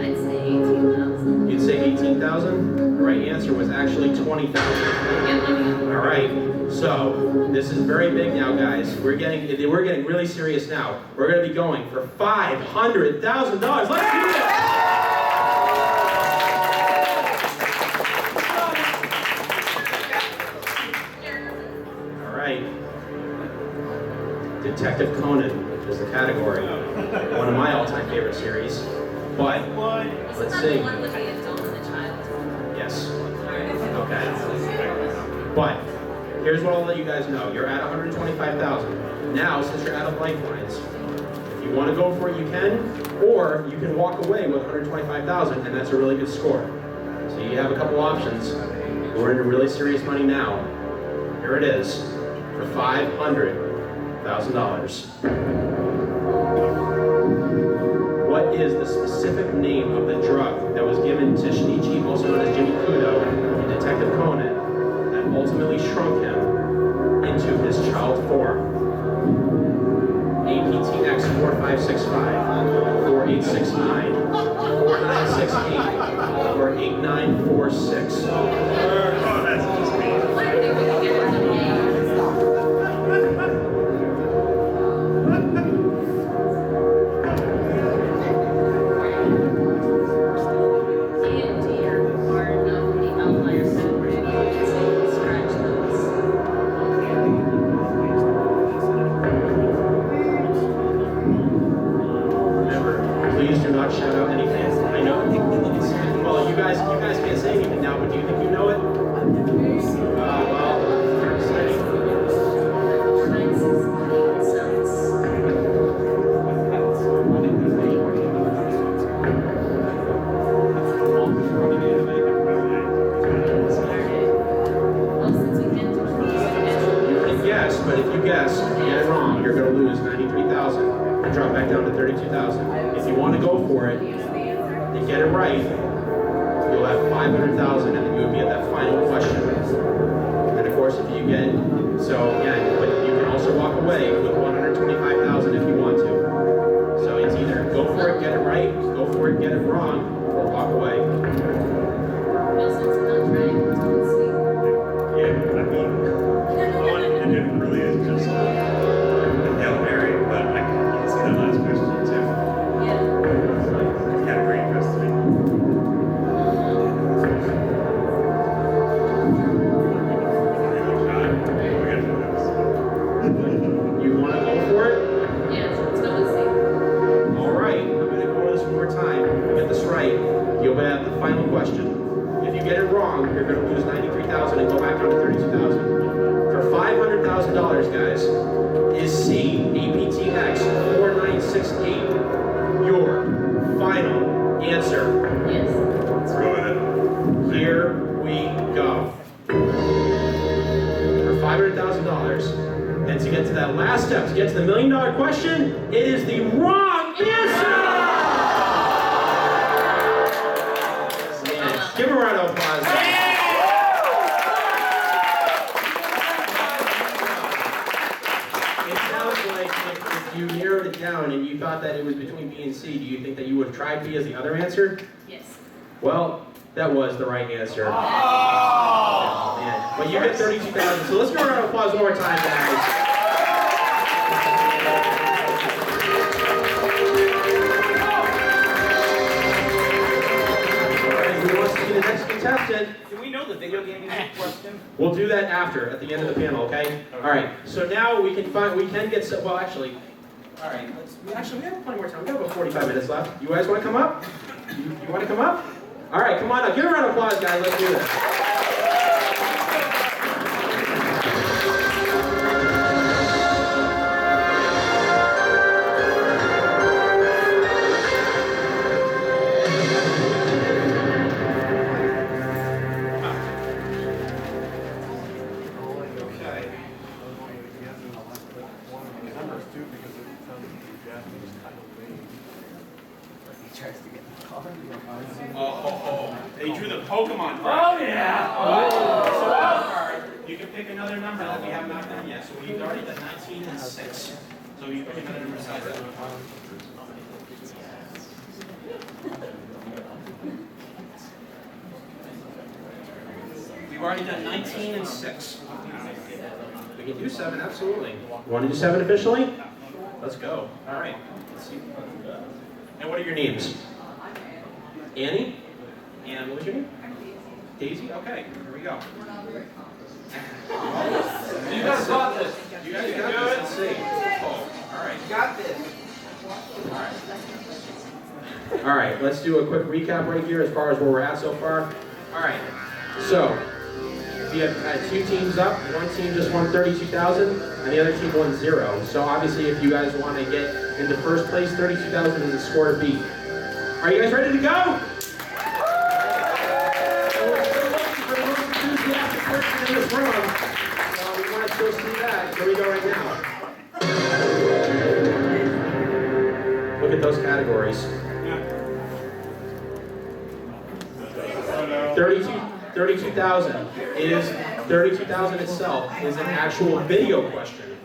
I'd say 18,000. You'd say 18,000? The right answer was actually 20,000. All right. So this is very big now, guys. We're getting really serious now. We're going to be going for $500,000. Let's do this. All right. Detective Conan is the category. One of my all-time favorite series. But Isn't let's that see. the one with the adult and the child? Yes. Okay. But here's what I'll let you guys know. You're at 125,000. Now, since you're out of lifelines, if you want to go for it, you can, or you can walk away with 125,000, and that's a really good score. So you have a couple options. We're into really serious money now. Here it is for $500,000. What is the specific name of the drug that was given to Shinichi, also known as Jimmy Kudo, in Detective Conan, that ultimately shrunk him into his child form? APTX 458 4565, 4869, 4968, or 8946. Oh, that's just me. I think we can get rid of the D and D are far enough from the outliers that we're going to scratch those. Remember, please do not shout out anything. I know. Well, you guys can't say anything now, but do you think you know it? Well, hard to say. 968 cents. Well, since we can't do it, You can guess, but if you guess, if you get it wrong, you're going to lose 93,000 and drop back down to 32,000. If you want to go for it and get it right, you'll have 500,000 and then you'll be at that final question. And of course, if you get, so again, but you can also walk away with 125,000 if you want to. So it's either go for it, get it right, go for it, get it wrong, or walk away. well, since it's not right, let's see. Yeah, I mean, all I need to do really is just Hail Mary, but I can see that last question too. Yeah. Category interests me. You want to go for it? Yeah, so let's go and see. All right, I'm going to go over this one more time. If you get this right, you'll have the final question. If you get it wrong, you're going to lose 93,000 and go back down to 32,000. For $500,000, guys, is C, APTX 4968 your final answer? Yes. Let's go with it. Here we go. For $500,000, and to get to that last step, to get to the $1 million question, it is the wrong answer! Man, give a round of applause. It sounds like if you narrowed it down and you thought that it was between B and C, do you think that you would have tried B as the other answer? Yes. Well, that was the right answer. Oh, man. But you get 32,000, so let's give a round of applause one more time, guys. All right, who wants to be the next contestant? Do we know the video game music question? We'll do that after, at the end of the panel, okay? All right. So now we can get some. Well, actually, all right. We have plenty more time. We have about 45 minutes left. You guys want to come up? You want to come up? All right, come on up. Give a round of applause, guys. Let's do this. They drew the Pokemon card. Oh yeah! So you can pick another number that we have not done yet. So we've already done 19 and 6. So you pick another number besides that. We've already done 19 and 6. We can do 7, absolutely. Want to do 7 officially? Let's go. All right. Let's see. And what are your names? Annie? And what was your name? Daisy? Okay, here we go. You guys got this. You guys got this. Let's see. Oh, all right. You got this. All right, let's do a quick recap right here as far as where we're at so far. All right, so we have had 2 teams up. One team just won 32,000, and the other team won 0. So obviously, if you guys want to get into first place, 32,000 is a score to beat. Are you guys ready to go? So we're still looking for the most enthusiastic person in this room. So we want to go see that. Here we go right now. Look at those categories. 32,000 is 32,000 itself is an actual video question.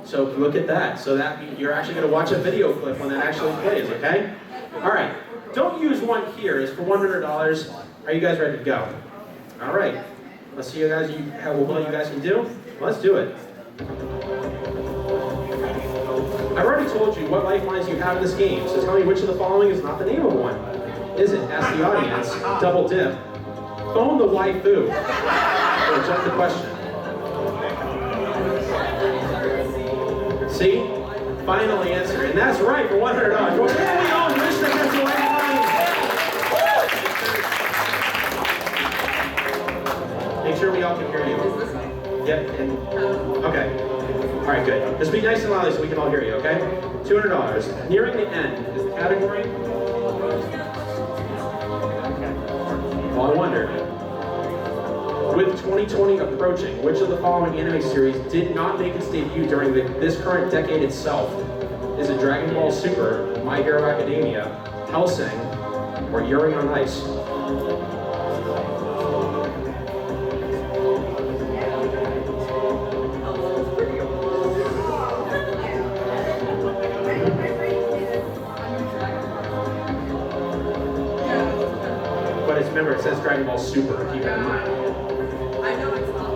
So look at that. So that you're actually going to watch a video clip when that actually plays, okay? All right. Don't use one here. It's for $100. Are you guys ready to go? All right. Let's see how well you guys can do. Let's do it. I've already told you what lifelines you have in this game, so tell me which of the following is not the name of one. Is it, ask the audience, double dip, phone the waifu, or jump the question? See? Final answer, and that's right for $100. Well, there we all wish that that's the lifeline. Make sure we all can hear you. Yep. Okay. All right, good. Just be nice and loud so we can all hear you, okay? $200. Nearing the end is the category. Well, I wonder. With 2020 approaching, which of the following anime series did not make its debut during this current decade itself? Is it Dragon Ball Super, My Hero Academia, Hellsing, or Yuri on Ice? Remember, it says Dragon Ball Super, keep that in mind. I know it's not.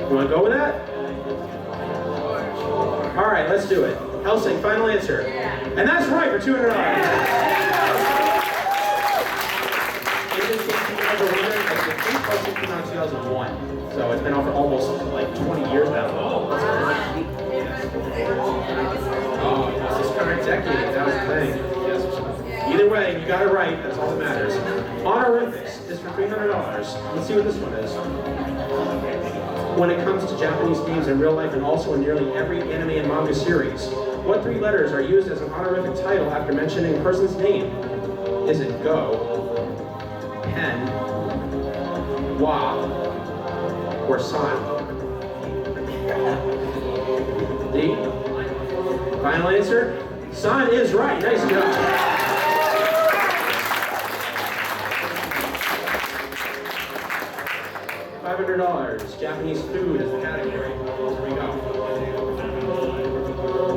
You want to go with that? All right, let's do it. Hellsing, final answer. And that's right for $200. It came out in 2001, so it's been out for almost like 20 years now. Oh, it's this current decade, that was the thing. Either way, you got it right, that's all that matters. Honorifics is for $300. Let's see what this one is. When it comes to Japanese names in real life and also in nearly every anime and manga series, what three letters are used as an honorific title after mentioning a person's name? Is it Go, Pen, Wa, or San? D? Final answer? San is right. Nice job. $500. Japanese food is the category. Here we go.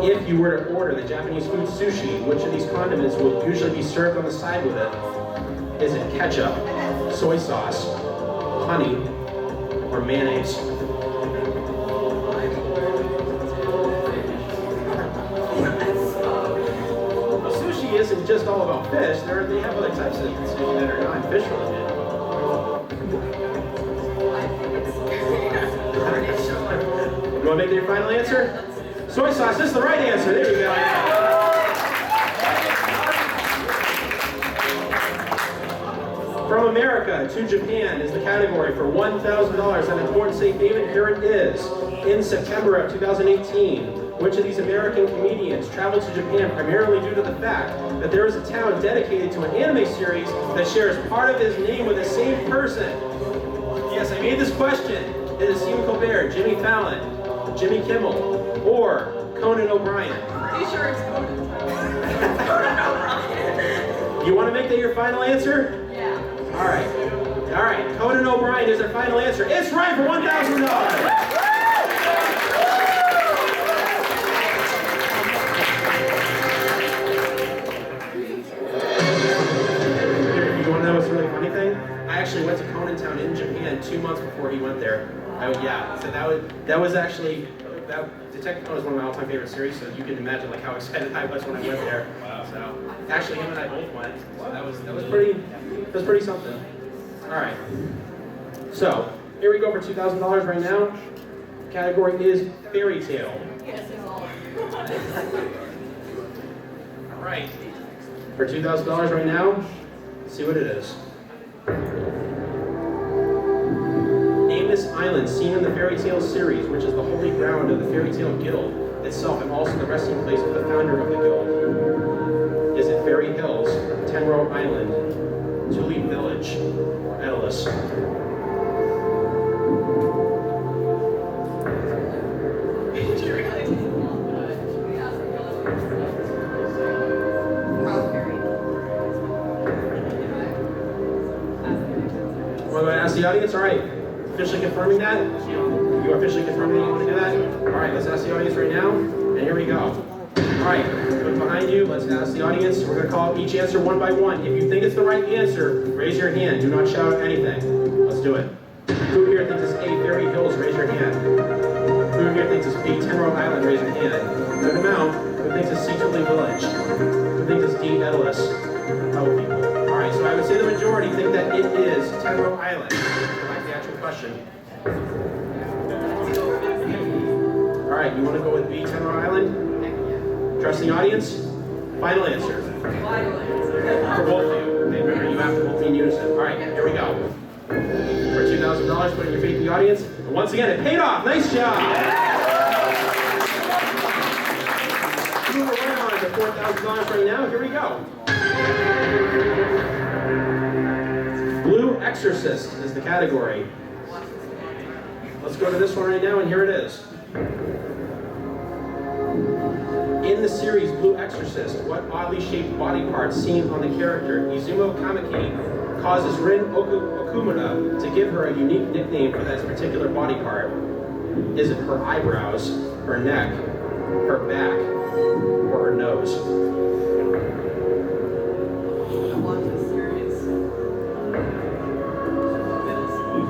If you were to order the Japanese food sushi, which of these condiments would usually be served on the side with it? Is it ketchup, soy sauce, honey, or mayonnaise? Sushi isn't just all about fish. They have other types of sushi that are not fish related. You want to make your final answer? Soy sauce is the right answer. There you go. From America to Japan is the category for $1,000. And important to say, David, here it is. In September of 2018, which of these American comedians traveled to Japan primarily due to the fact that there is a town dedicated to an anime series that shares part of his name with the same person? Yes, I made this question. Is it Stephen Colbert, Jimmy Fallon, Jimmy Kimmel, or Conan O'Brien? Are you sure it's Conan O'Brien? You want to make that your final answer? Yeah. All right. All right. Conan O'Brien is our final answer. It's right for $1,000. You want to know what's a really funny thing? I actually went to Conan Town in Japan 2 months before he went there. Yeah. So that was actually Detective Conan is one of my all-time favorite series. So you can imagine like how excited I was when I went there. Wow. So actually, him and I both went. So that was pretty something. All right. So here we go for $2,000 right now. Category is fairy tale. Yes, it's all. All right. For $2,000 right now, let's see what it is. Name this island seen in the fairy tale series, which is the holy ground of the fairy tale guild itself and also the resting place of the founder of the guild. Is it Fairy Hills, Tenro Island, Tulip Village, or Edelus? ask the audience? All right. Officially confirming that? You are officially confirming that you want to do that? All right, let's ask the audience right now. And here we go. All right, look behind you. Let's ask the audience. We're going to call each answer one by one. If you think it's the right answer, raise your hand. Do not shout anything. Let's do it. Who here thinks it's A, Fairy Hills? Raise your hand. Who here thinks it's B, Tenro Island? Raise your hand. Good amount. Who thinks it's C, Tule Village? Who thinks it's D, Edalus? Couple people. All right, so I would say the majority think that it is Tenro Island. Like the actual question. All right, you want to go with B, Tenro Island? Trust the audience? Final answer. For both of you. Okay, remember, you have to both be in unison. All right, here we go. For $2,000, putting your faith in the audience. And once again, it paid off. Nice job. We're right on to $4,000 right now. Here we go. Blue Exorcist is the category. Let's go to this one right now, and here it is. In the series Blue Exorcist, what oddly shaped body part seen on the character Izumo Kamiki causes Rin Okumura to give her a unique nickname for that particular body part? Is it her eyebrows, her neck, her back, or her nose? I watched this series. Middle school.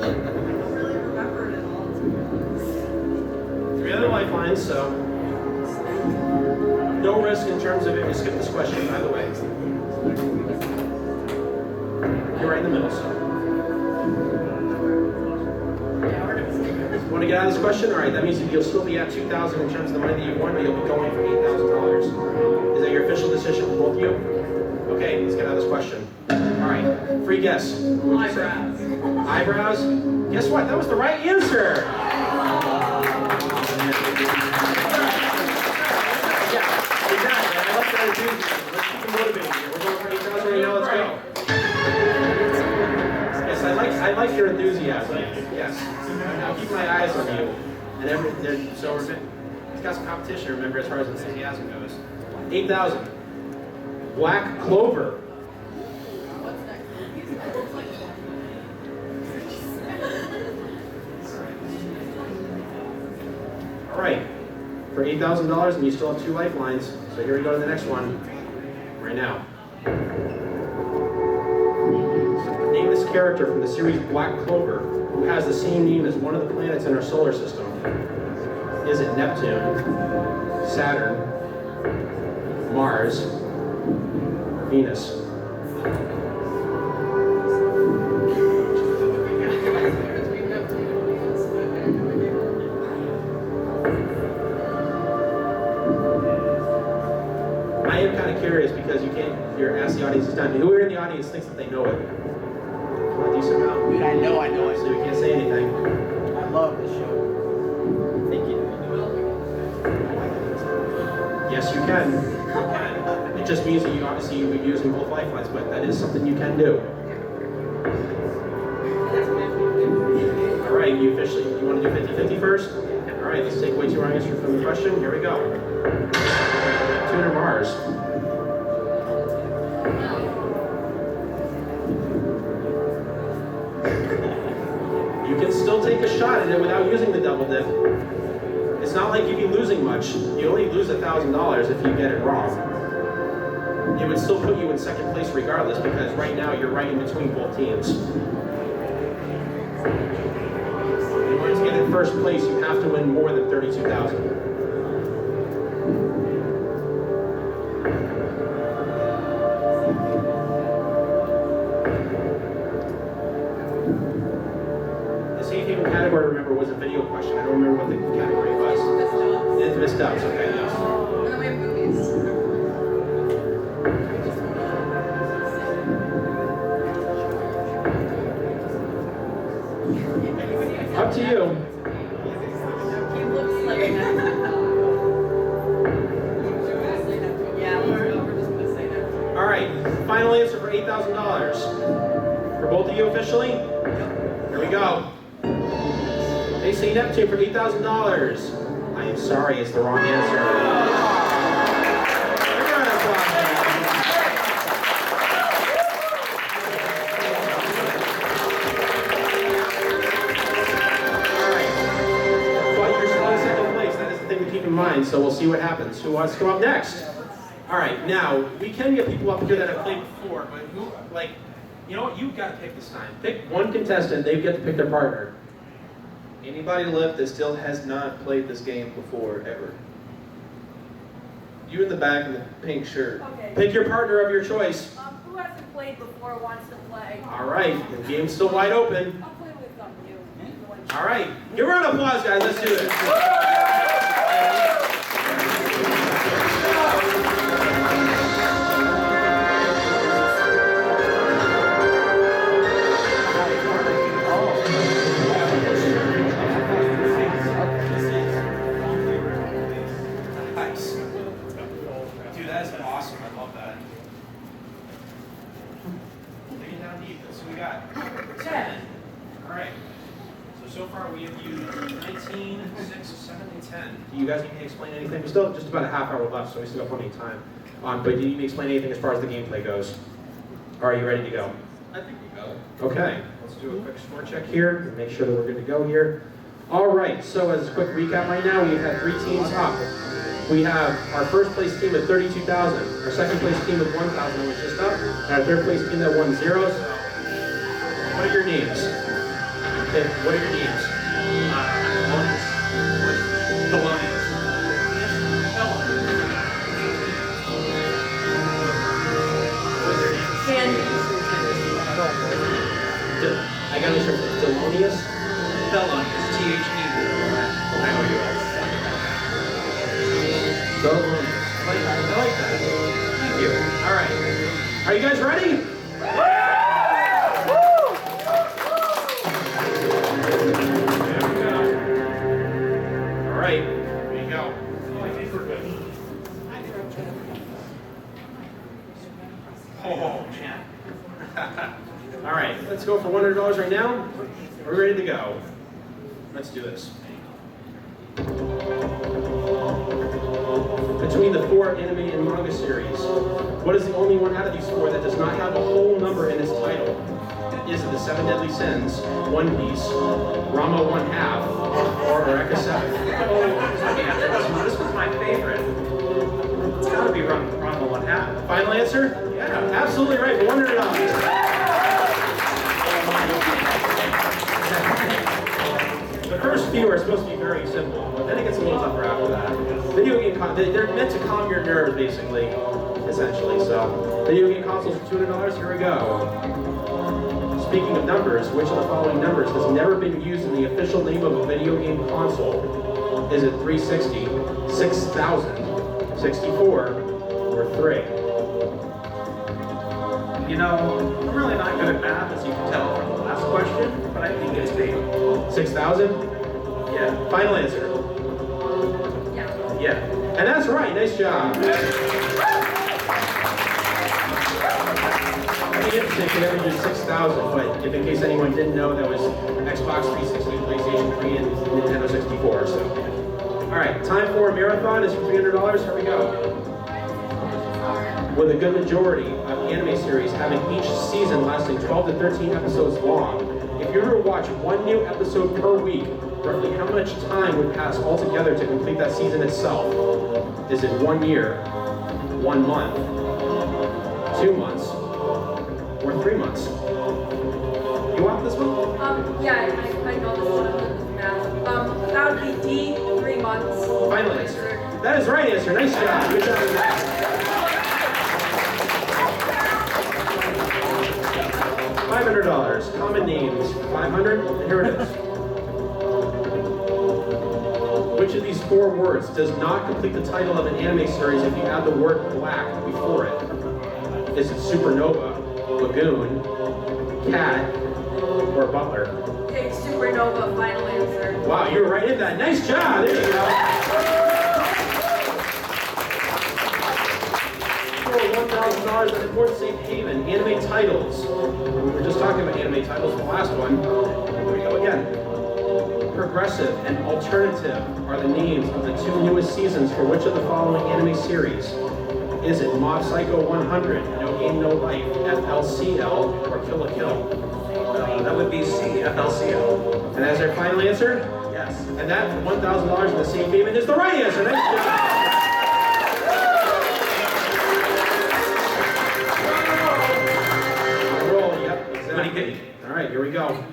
I don't really remember it at all, to be honest. 3 other lifelines, so no risk in terms of if you skip this question, by the way. You're right in the middle, so. Want to get out of this question? All right, that means you'll still be at $2,000 in terms of the money that you won, but you'll be going for $8,000. Is that your official decision for both of you? Okay, let's get out of this question. All right, free guess. Eyebrows. Eyebrows? Guess what? That was the right answer. Yeah, exactly. I like that enthusiasm. Let's keep them motivated here. We're going for $8,000 right now. Let's go. Yes, I like your enthusiasm. Yes. I'll keep my eyes on you. And so it's got some competition, remember, as far as enthusiasm goes. 8,000. Black Clover. What's next? All right. For $8,000, and you still have 2 lifelines. So here we go to the next one. Right now. Name this character from the series Black Clover who has the same name as one of the planets in our solar system. Is it Neptune, Saturn, Mars, or Venus? I am kind of curious because you're asked the audience this time. Who in the audience thinks that they know it? A decent amount. I know it. So you can't say anything. I love this show. Thank you. Yes, you can. It just means that you'll be using both lifelines, but that is something you can do. All right, you want to do 50-50 first? All right, let's take away 2 wrong answers from the question. Here we go. Neptune or Mars? You can still take a shot at it without using the double dip. It's not like you'd be losing much. You only lose $1,000 if you get it wrong. It would still put you in second place regardless because right now you're right in between both teams. In order to get in first place, you have to win more than $32,000. Category, remember, was a video question. I don't remember what the category was. Infamous Dubs, okay, yes. And then we have movies. Up to you. He looks like yeah, we're just gonna say that. All right, final answer for $8,000. For both of you officially? Here we go. They say Neptune for $8,000. I am sorry, it's the wrong answer. Everyone applause. So we'll see what happens. Who wants to come up next? All right, now, we can get people up here that have played before, but who, like, you know what, you've got to pick this time. Pick one contestant, they get to pick their partner. Anybody left that still has not played this game before, ever? You in the back in the pink shirt. Okay. Pick your partner of your choice. Who hasn't played before wants to play? All right, the game's still wide open. I'll play with you. All right, give a round of applause, guys, let's do this. Nice. Dude, that is awesome. I love that. Take it down deep. That's what we got. 10. All right. So far we have used 19, 6, 7, and 10. Do you guys need to explain anything? We still have just about a half hour left, so we still have plenty of time. But do you need to explain anything as far as the gameplay goes? Or are you ready to go? I think we go. Okay. Let's do a quick score check here and make sure that we're good to go here. All right, so as a quick recap right now, we've had 3 teams up. We have our first place team at 32,000, our second place team with 1,000 was just up, and our third place team that won 0. So, what are your names? Okay, what are your names? I got this from Thelonious. Thelonious, T-H-E. I know you are. Thelonious. I like that. Thank you. All right. Are you guys ready? All right. Here you go. Oh, man. All right, let's go for $100 right now. We're ready to go. Let's do this. Between the 4 anime and manga series, what is the only one out of these 4 that does not have a whole number in its title? Is it the 7 Deadly Sins, One Piece, Rama 1/2, or Eureka 7? This was my favorite. It's gotta be Rama 1/2. Final answer? Yeah, absolutely right, for $100. The first few are supposed to be very simple, but then it gets a little tougher after that. Video game they're meant to calm your nerves, basically, essentially. So, video game consoles for $200. Here we go. Speaking of numbers, which of the following numbers has never been used in the official name of a video game console? Is it 360, 6,000, 64, or 3? You know, I'm really not good at math, as you can tell from the last question, but I think it's 8. 6,000? Yeah. Final answer. Yeah. Yeah. And that's right, nice job. That'd be interesting if they ever did 6,000, but if in case anyone didn't know, that was Xbox 360, PlayStation 3, and Nintendo 64, so. All right, time for a marathon is for $300, here we go. With a good majority of anime series having each season lasting 12 to 13 episodes long, if you were to watch one new episode per week, roughly how much time would pass altogether to complete that season itself? Is it 1 year, 1 month, 2 months, or 3 months? You want this one? Yeah, I know this one. I'm good with math. That would be D, 3 months. Final answer. That is the right answer. Nice job. Good job. $500. Common names. 500. Here it is. Which of these 4 words does not complete the title of an anime series if you add the word black before it? Is it supernova, lagoon, cat, or butler? Okay, supernova, final answer. Wow, you were right in that. Nice job. There you go. For $1,000 at Port St. Haven, anime titles. We were just talking about anime titles in the last one. Here we go again. Progressive and alternative are the names of the 2 newest seasons for which of the following anime series? Is it Mob Psycho 100, No Game No Life, FLCL, or Kill la Kill? That would be C, FLCL. And as our final answer? Yeah. Yes. And that $1,000 in the same payment is the right answer. Nice job. Roll. Yep. Exactly. All right. Here we go.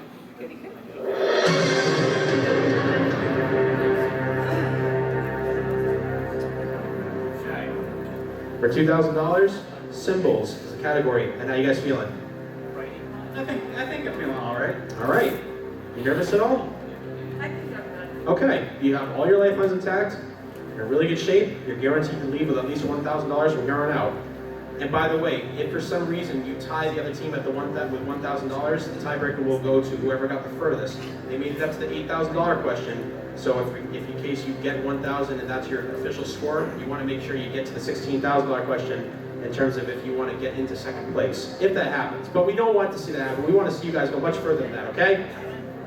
For $2,000, symbols is the category. And how you guys feeling? I think I'm feeling all right. All right. You nervous at all? I think I'm good. Okay. You have all your lifelines intact. You're in really good shape. You're guaranteed to leave with at least $1,000 from here on out. And by the way, if for some reason you tie the other team at with $1,000, the tiebreaker will go to whoever got the furthest. They made it up to the $8,000 question. So if in case you get 1,000 and that's your official score, you want to make sure you get to the $16,000 question in terms of if you want to get into second place, if that happens. But we don't want to see that happen. We want to see you guys go much further than that, okay?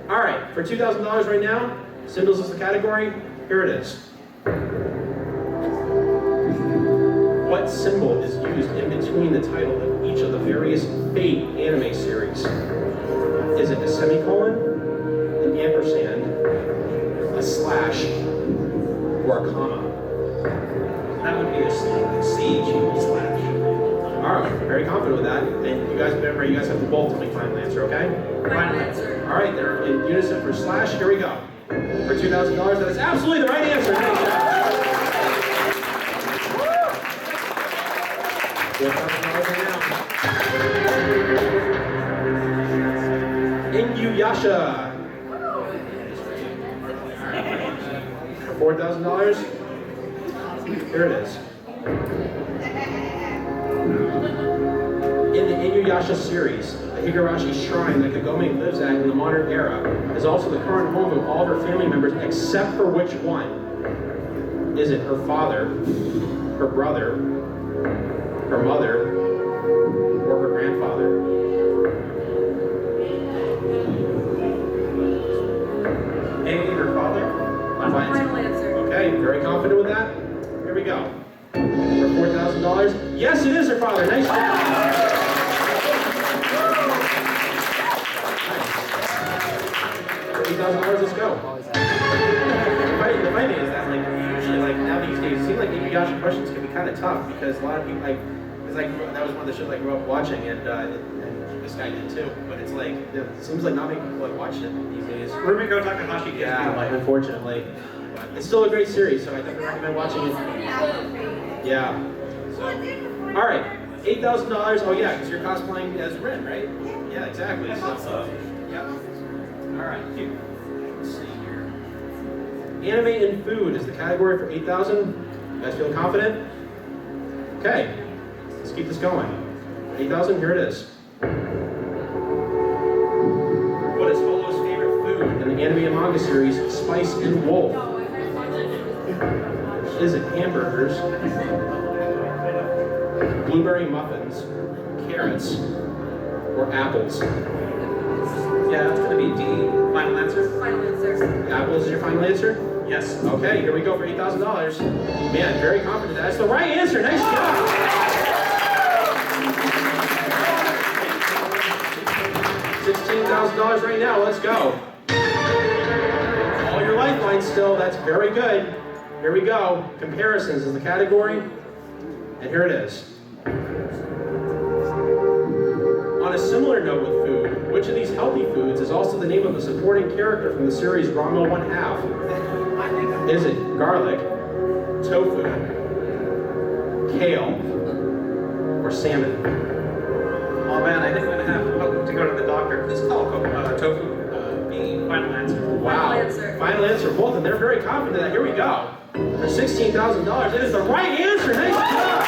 All right, for $2,000 right now, symbols is the category. Here it is. What symbol is used in between the title of each of the various Fate anime series? Is it a semicolon, an ampersand, a slash, or a comma? That would be a CH/slash. All right, very confident with that. And you guys remember, you guys have to both tell me final answer, okay? Final answer. All right, they're in unison for slash. Here we go. For $2,000, that is absolutely the right answer. Nice job. $4,000 right now. Inuyasha. For $4,000, here it is. In the Inuyasha series, the Higurashi shrine that Kagome lives at in the modern era is also the current home of all of her family members except for which one? Is it her father, her brother, her mother, or her grandfather? Maybe her father? Final answer. Okay, very confident with that? Here we go. For $4,000, yes, it is her father. Nice job. $8,000, let's go. The funny thing is that, like, usually, like, now these days, it seems like Inuyasha questions can be kind of tough because a lot of people, like, because that was one of the shows I grew up watching, and this guy did too. But it's like, it seems like not many people like watch it these days. Rumiko Takahashi gets me like. Unfortunately. But it's still a great series, so I definitely recommend watching it. Yeah. So, all right, $8,000. Oh yeah, because you're cosplaying as Rin, right? Yeah, exactly. So, yeah. All right. Let's see here. Anime and food is the category for $8,000. You guys feeling confident? Okay. Let's keep this going. 8,000. Here it is. What is Holo's favorite food in the anime and manga series Spice and Wolf? Is it hamburgers, blueberry muffins, carrots, or apples? Yeah, that's gonna be D. Final answer? Final answer. Apples is your final answer? Yes. Okay, here we go for $8,000. Man, very confident. That's the right answer. Nice job. $16,000 right now. Let's go. All your lifelines still. That's very good. Here we go. Comparisons is the category. And here it is. On a similar note with food, which of these healthy foods is also the name of a supporting character from the series Ranma 1/2? Is it garlic, tofu, kale, or salmon? Oh man, I think I'm gonna have to go to the doctor. Please call tofu. B. Final answer. Wow. Final answer. Final answer, both, and they're very confident that. Here we go. For $16,000, it is the right answer. Nice job.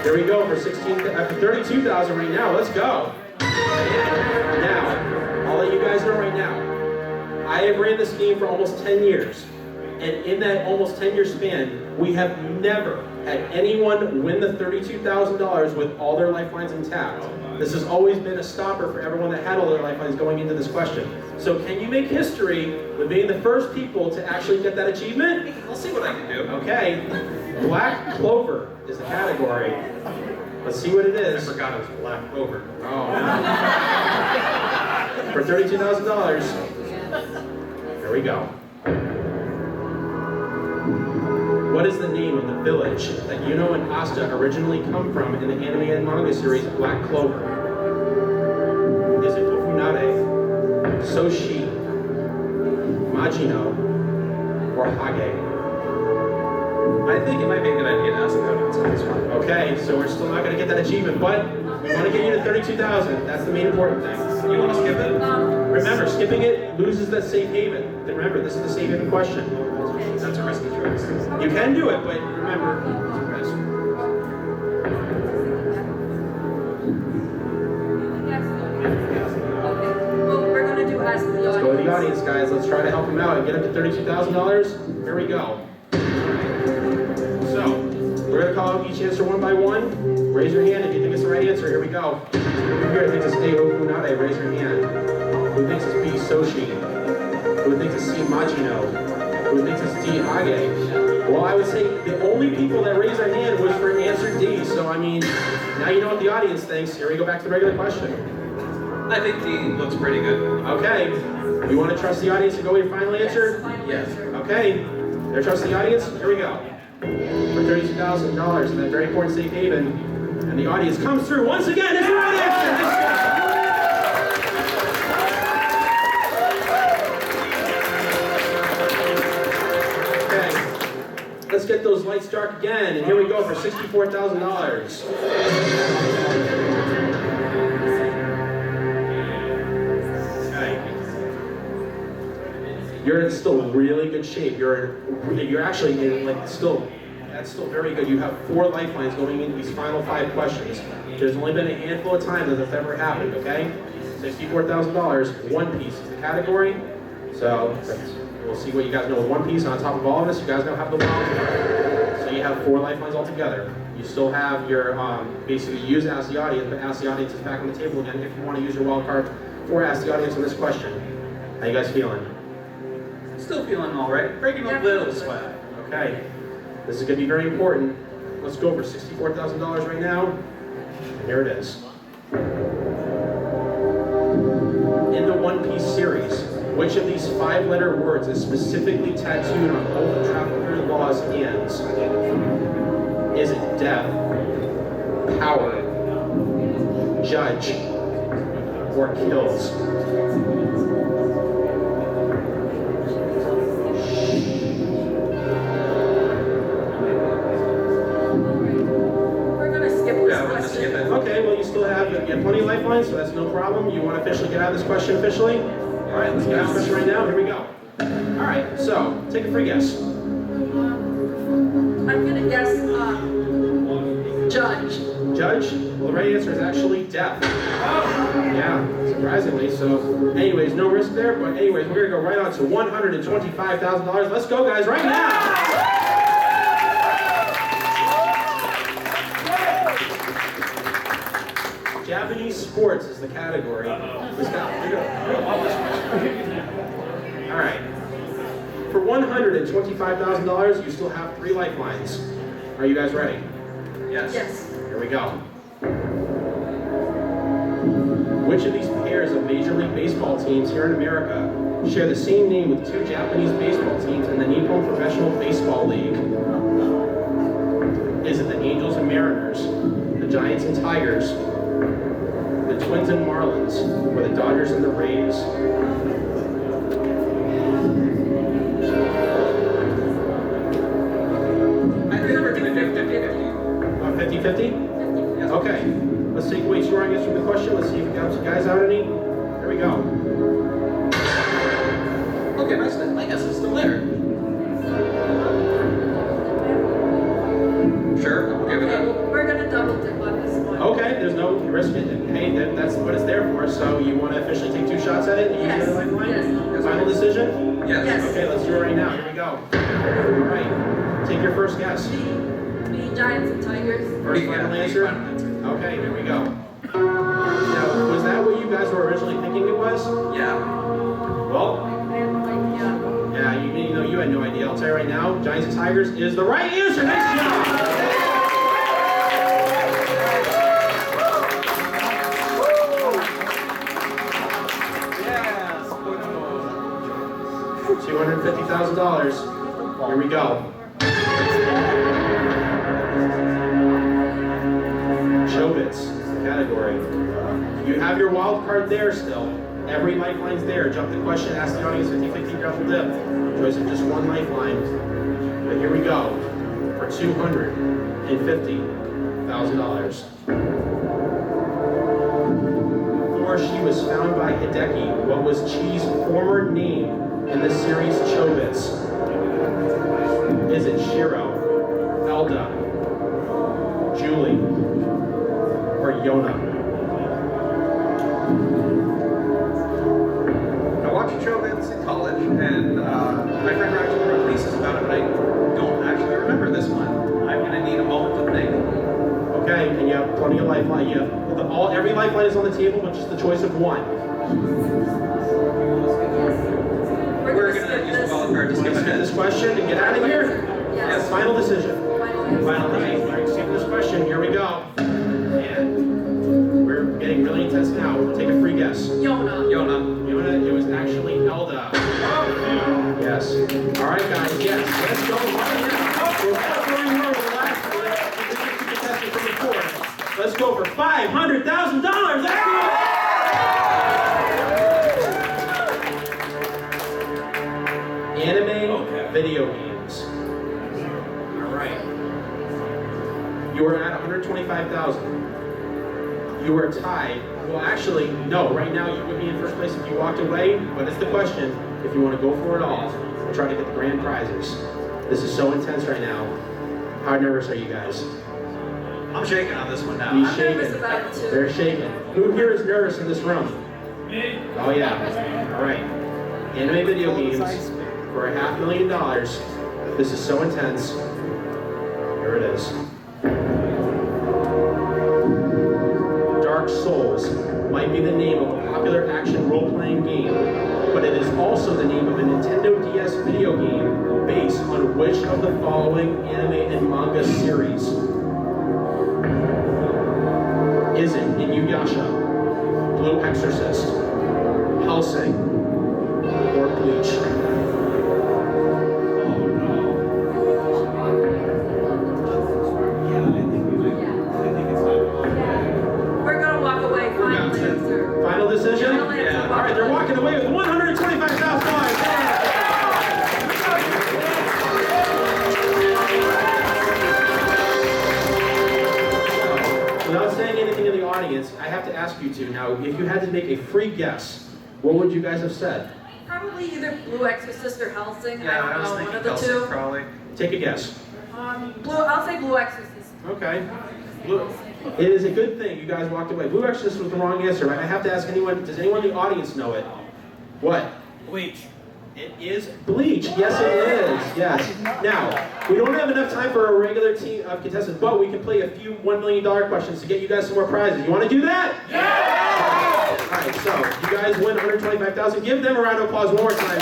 Here we go for 32,000 right now. Let's go. Now, I'll let you guys know right now. I have ran this game for almost 10 years. And in that almost 10-year span, we have never had anyone win the $32,000 with all their lifelines intact. This has always been a stopper for everyone that had all their lifelines going into this question. So can you make history with being the first people to actually get that achievement? I'll see what I can do. Okay. Black clover is the category. Let's see what it I is. forgot it was black clover. Oh, man. For $32,000. Here we go. What is the name of the village that Yuno and Asta originally come from in the anime and manga series Black Clover? Is it Ofunare, Soshi, Majino, or Hage? I think it might be a good idea to ask the audience on this one. Okay, so we're still not going to get that achievement, but we want to get you to 32,000. That's the main important thing. You want to skip it? Remember, skipping it loses that safe haven. Then remember, this is the safe haven question. That's a risky choice. You can do it, but remember, it's a risk. Okay. Well, we're gonna do ask the audience. Let's go to the audience, guys. Let's try to help them out and get up to $32,000. Here we go. So, we're going to call out each answer one by one. Raise your hand if you think it's the right answer. Here we go. Who here thinks it's A, Ofunare? Raise your hand. Who thinks it's B, Soshi? Who thinks it's C, Majino? Who thinks it's D, Hage? Well, I would say the only people that raised their hand was for answer D. So, I mean, now you know what the audience thinks. Here we go back to the regular question. I think D looks pretty good. Okay. You want to trust the audience to go with your final answer? Yes. Okay. They're trusting the audience? Here we go. For $32,000 in that very important safe haven. And the audience comes through once again. It's the right answer. Okay. Let's get those lights dark again. And here we go for $64,000. You're in still really good shape. You're actually in that's still very good. You have 4 lifelines going into these final 5 questions. There's only been a handful of times that that's ever happened, okay? $64,000, One Piece is the category. So we'll see what you guys know with One Piece. And on top of all of this, you guys don't have the wild card. So you have 4 lifelines altogether. You still have your, basically use Ask the Audience, but Ask the Audience is back on the table again if you want to use your wild card or Ask the Audience on this question. How you guys feeling? Still feeling all right. Breaking a little sweat. Okay, this is going to be very important. Let's go over $64,000 right now. And here it is. In the One Piece series, which of these 5-letter words is specifically tattooed on both the Trafalgar Law's hands? Is it death, power, judge, or kills? Okay, well you still have plenty of lifelines, so that's no problem. You want to officially get out of this question officially? All right, let's get out of this question right now. Here we go. All right, so take a free guess. I'm gonna guess judge. Judge? Well, the right answer is actually death. Yeah, surprisingly. So, anyways, no risk there. But anyways, we're gonna go right on to $125,000. Let's go, guys, right now. Japanese sports is the category. All right. For $125,000, you still have 3 lifelines. Are you guys ready? Yes. Yes. Here we go. Which of these pairs of Major League Baseball teams here in America share the same name with 2 Japanese baseball teams in the Nippon Professional Baseball League? Is it the Angels and Mariners, the Giants and Tigers, the Twins and Marlins, or the Dodgers and the Rays? I think we're going to do 50-50. 50-50? Okay. Let's take away scoring answers from the question. Let's see if we got some guys out any. Here we go. Okay, my guess is still there. Sure, I'm okay with Okay, that. well, we're gonna double dip on this one. Okay, there's no risk. Hey, that's what it's there for. So you want to officially take 2 shots at it and use Yes. your lifeline? Yes. Final decision? Yes. Yes. Okay, let's do it right now. Here we go. All right. Take your first guess. The Giants and Tigers. First final answer? Okay, here we go. Now, was that what you guys were originally thinking it was? Yeah. Well, I have no idea. yeah, you know you had no idea. I'll tell you right now, Giants and Tigers is the right answer. Nice job. $250,000. Here we go. Showbiz category. You have your wild card there still. Every lifeline's there. Jump the question, ask the audience 50-50 double dip. Choice of just one lifeline. But here we go for $250,000. Before she was found by Hideki, what was Chi's former name in the series Chobits? Is it Shiro, Elda, Julie, or Yona? I watched Chobits in college, and my friend actually wrote pieces about it, but I don't actually remember this one. I'm going to need a moment to think. Okay, and you have plenty of lifeline. You have every lifeline is on the table, but just the choice of one. We're going to use the wild card to skip Skip ahead. this question and get out of here. Yes. Final decision. Final decision. All right, skip this question. Here we go. And we're getting really intense now. We'll take a free guess. Yona. Yona. Yona, it was actually Elda. Yes. All right, guys. Yes. Let's go. We're not going more relaxed. Let's go for $500,000. Let's go. Anime video games. All right. You are at 125,000. You are tied. Well, actually, no. Right now, you would be in first place if you walked away. But it's the question: if you want to go for it all, we'll try to get the grand prizes. This is so intense right now. How nervous are you guys? I'm shaking on this one now. He's I'm shaking. nervous about it too. They're shaking. Who here is nervous in this room? Oh yeah. All right. Anime video games for $500,000. This is so intense. Here it is. Dark Souls might be the name of a popular action role-playing game, but it is also the name of a Nintendo DS video game based on which of the following anime and manga series? Is it Inuyasha, Blue Exorcist, Hellsing, or Bleach? We're gonna walk away. Final answer. Final decision? Final answer. Yeah. All right, they're walking away with $125,000. Without saying anything in the audience, I have to ask you two now, if you had to make a free guess, what would you guys have said? Probably either Blue Exorcist or Hellsing. Yeah, I I was don't know, one thinking of the Hellsing, two. probably. Take a guess. I'll say Blue Exorcist. Okay. It is a good thing you guys walked away. Blue Exorcist was the wrong answer, right? I have to ask anyone, does anyone in the audience know it? What? Bleach. It is Bleach. Yes, it is. Yes. Now, we don't have enough time for a regular team of contestants, but we can play a few $1 million questions to get you guys some more prizes. You want to do that? Yeah! All right, so you guys win $125,000. Give them a round of applause one more time.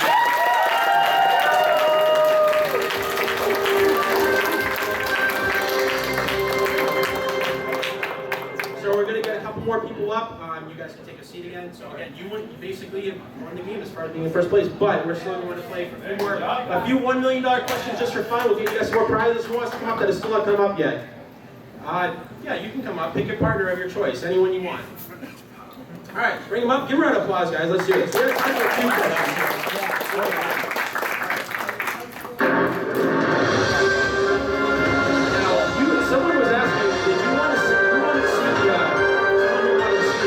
So we're going to get a couple more people up. You guys can take a seat again. So again, you basically won the game as far as being in first place, but we're still going to play for a few $1 million questions just for fun. We'll get you guys some more prizes. Who wants to come up that has still not come up yet? Yeah, you can come up. Pick your partner of your choice, anyone you want. All right, bring them up. Give a round of applause, guys. Let's do this. We're going to take a few questions. Someone was asking, did you want to see, someone wanted to see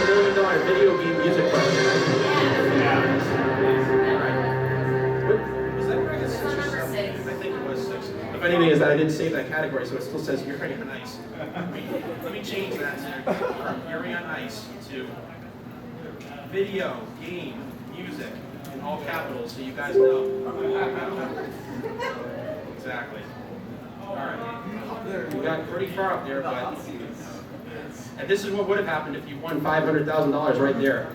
the $1 million video game music question? Yeah. All right. What, was that right? It's on number 6. I think it was 6. The funny thing is that I didn't save that category, so it still says Yuri on Ice. Let me change that to from Yuri on Ice to video game music in all capitals, so you guys know. Exactly. All right. We got pretty far up there, but and this is what would have happened if you won $500,000 right there.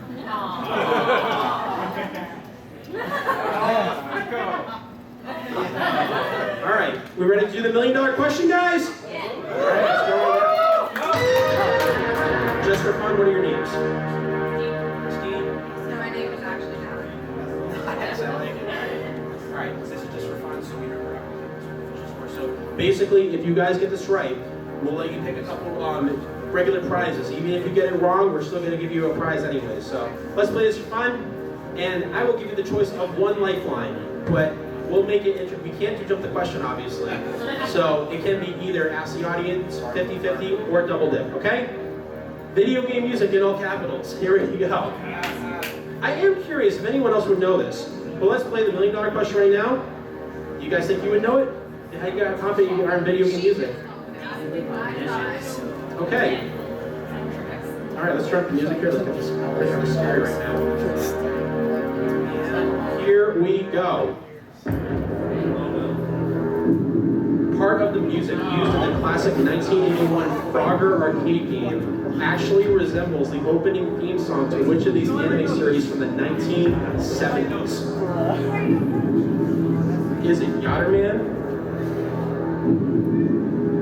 All right, we ready to do the $1 million question, guys? Yeah. All right, let's go right now. Just for fun, what are your names? Steve. No, my name is actually Natalie. All right, this is just for fun, so we don't. So basically, if you guys get this right, we'll let you pick a couple regular prizes. Even if you get it wrong, we're still going to give you a prize anyway. So let's play this for fun, and I will give you the choice of one lifeline, but we'll make it. We can't jump the question, obviously. So it can be either ask the audience 50-50 or double dip. Okay? Video game music in all capitals. Here we go. I am curious if anyone else would know this. But let's play the $1 million question right now. You guys think you would know it? How confident you are in video game music? Okay. All right, let's try the music here. Let's get this kind of scary right now. Here we go. Part of the music used in the classic 1981 Frogger arcade game actually resembles the opening theme song to which of these anime series from the 1970s? Is it Yatterman?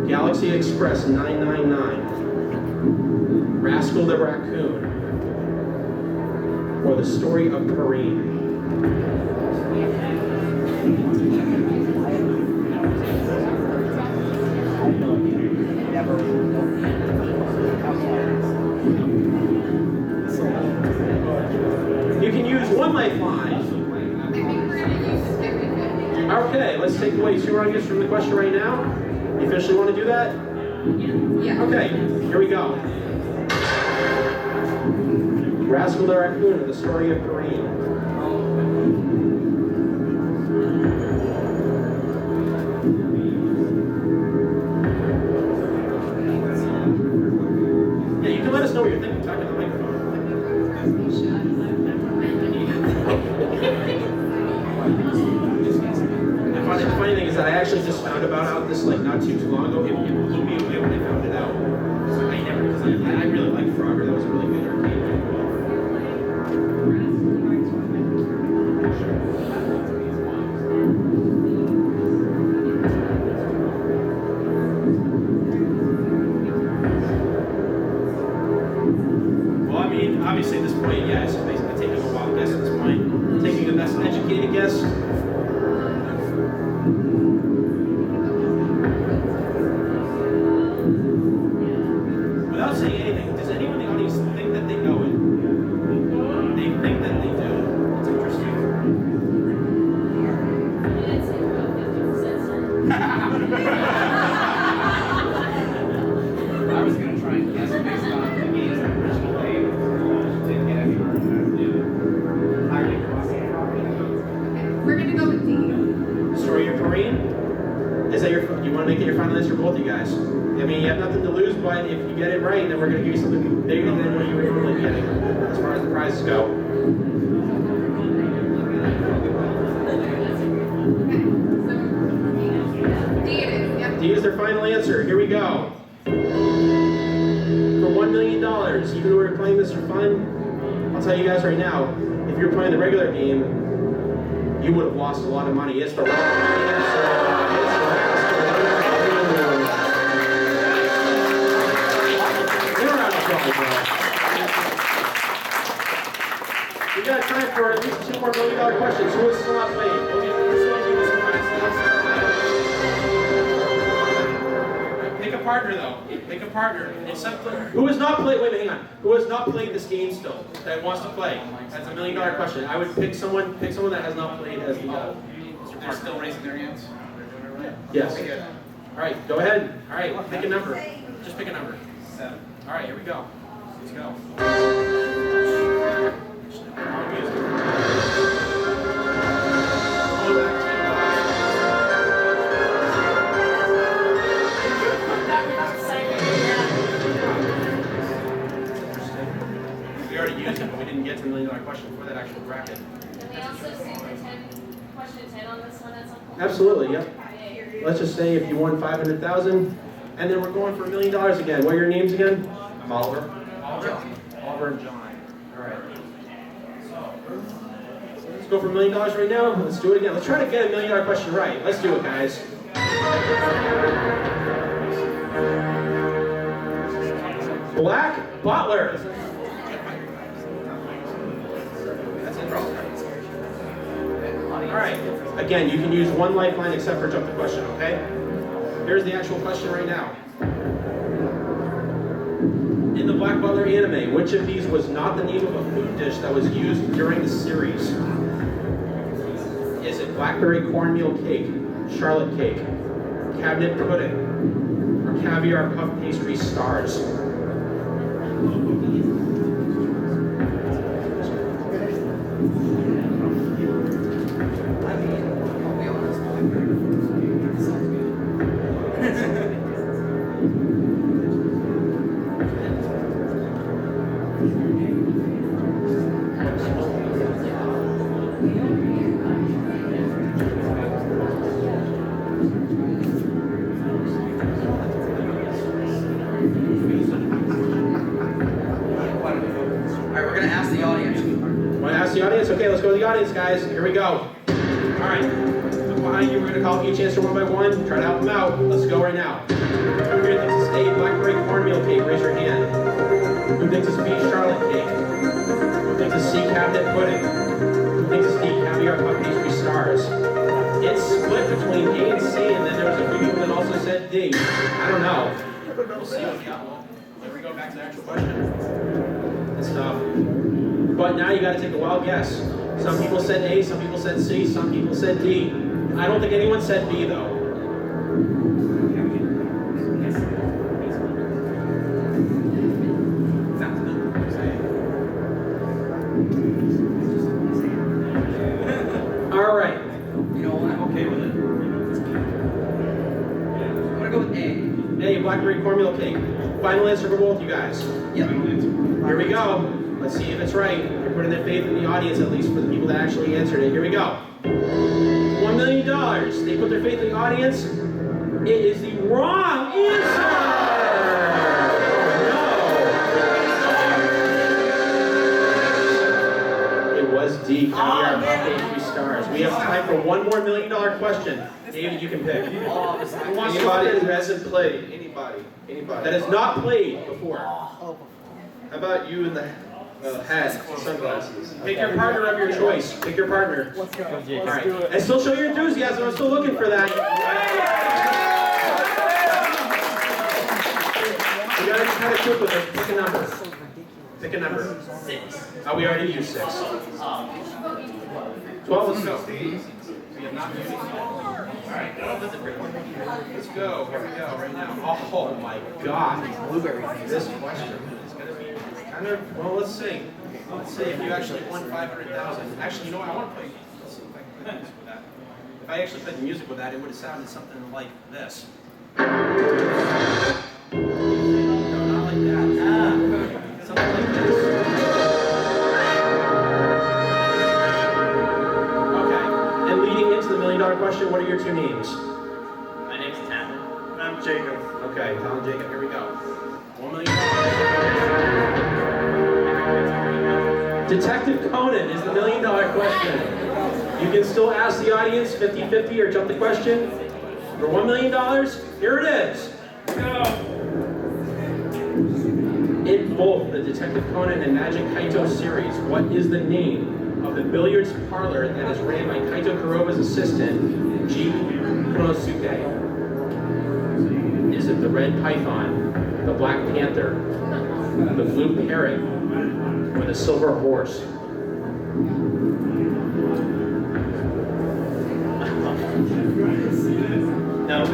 Galaxy Express 999, Rascal the Raccoon, or the story of Perrine? You can use one lifeline. Okay, let's take away 2 arguments from the question right now. You officially want to do that? Yeah. Okay, here we go. Rascal the Raccoon, or the story of Perrine. Yeah, you can let us know what you're thinking. Talk to the microphone. The funny thing is that I actually just found out this like not too long ago. It blew me away when I found it out. So I never, because I really liked Frogger. That was a really good arcade game. Well, I mean, obviously at this point, yeah, it's basically taking a wild guess at this point. Taking the best educated guess. Without saying anything, does anyone in the audience think that they know it? They think that they do. It's interesting. I was going to try and guess based on the games that originally didn't get anywhere. We're gonna go with D. Story of Perrine? Is that your? You want to make it your final answer, both you guys? I mean, you have nothing to lose, but if you get it right, then we're going to give you something bigger than what you were normally getting, as far as the prizes go. D it is. Yep. D is their final answer. Here we go. For $1 million, even though we're playing this for fun, I'll tell you guys right now, if you're playing the regular game, you would have lost a lot of money. It's the wrong answer. We got time for at least 2 more $1 million questions. Who is still not playing? Pick a partner, though. Pick a partner. It's something. Who has not played? Wait, hang on. Who has not played this game still? That wants to play? That's $1 million question. I would pick someone. Pick someone that has not played as the. They're still raising their hands? Yes. All right. Go ahead. All right. Pick a number. Just pick a number. 7. All right. Here we go. Let's go. We already used it, but we didn't get to $1 million question for that actual bracket. Can we also say the question 10 on this one at some point? Absolutely, yep. Let's just say if you won $500,000, and then we're going for $1 million again. What are your names again? I'm Oliver. Oliver and John. All right. So, let's Go for $1 million right now? Let's do it again. Let's try to get a $1 million question right. Let's do it, guys. Black Butler. All right. Again, you can use one lifeline except for jump the question, okay? Here's the actual question right now. In the Black Butler anime, which of these was not the name of a food dish that was used during the series? Is it blackberry cornmeal cake, charlotte cake, cabinet pudding, or caviar puff pastry stars? Okay, let's go to the audience, guys. Here we go. All right. Look behind you. We're going to call each answer one by one. Try to help them out. Let's go right now. Who here thinks it's A, blackberry cornmeal cake? Raise your hand. Who thinks it's B, charlotte cake? Who thinks it's C, cabinet pudding? Who thinks it's D, caviar puff pastry stars? It's split between A and C, and then there was a few people that also said D. I don't know. We'll see what we got. There we go. Back to the actual question. It's tough. But now you got to take a wild guess. Some people said A, some people said C, some people said D. I don't think anyone said B though. All right. You know what? I'm okay with it. I'm gonna go with A. A, blackberry cornmeal cake. Final answer for both you guys. Yep. Here we go. Let's see if it's right. We're putting their faith in the audience, at least for the people that actually answered it. Here we go. $1 million. They put their faith in the audience. It is the wrong answer. No. It was D. Caviar puff pastry stars. We have time for one more $1 million question. David, you can pick. Who wants Anybody to who hasn't played. Anybody. Anybody. that has not played before? How about you in the hat, sunglasses? Pick your partner of your choice. Pick your partner. Let's go. All right. And still show your enthusiasm. I'm still looking for that. You gotta be kind of quick with it. Pick a number. Pick a number. 6. Oh, we already used 6. 12, let's go. Let's go. Here we go right now. Oh my God. This question is going to be kind of, well, let's see. Let's see if you actually won 500,000. Actually, you know what? I want to play. Let's see if I can play music with that. If I actually played the music with that, it would have sounded something like this. No, not like that. Something like this. Okay. And leading into the $1 million question, what are your two names? My name's Tanner. I'm Jacob. Okay, Tom and Jacob, here we go. $1 million. Detective Conan is the $1 million question. You can still ask the audience 50-50 or jump the question. For $1 million, here it is. Go. In both the Detective Conan and Magic Kaito series, what is the name of the billiards parlor that is ran by Kaito Kuroba's assistant, G. Konosuke? Is it the Red Python, the Black Panther, the Blue Parrot, or the Silver Horse? No.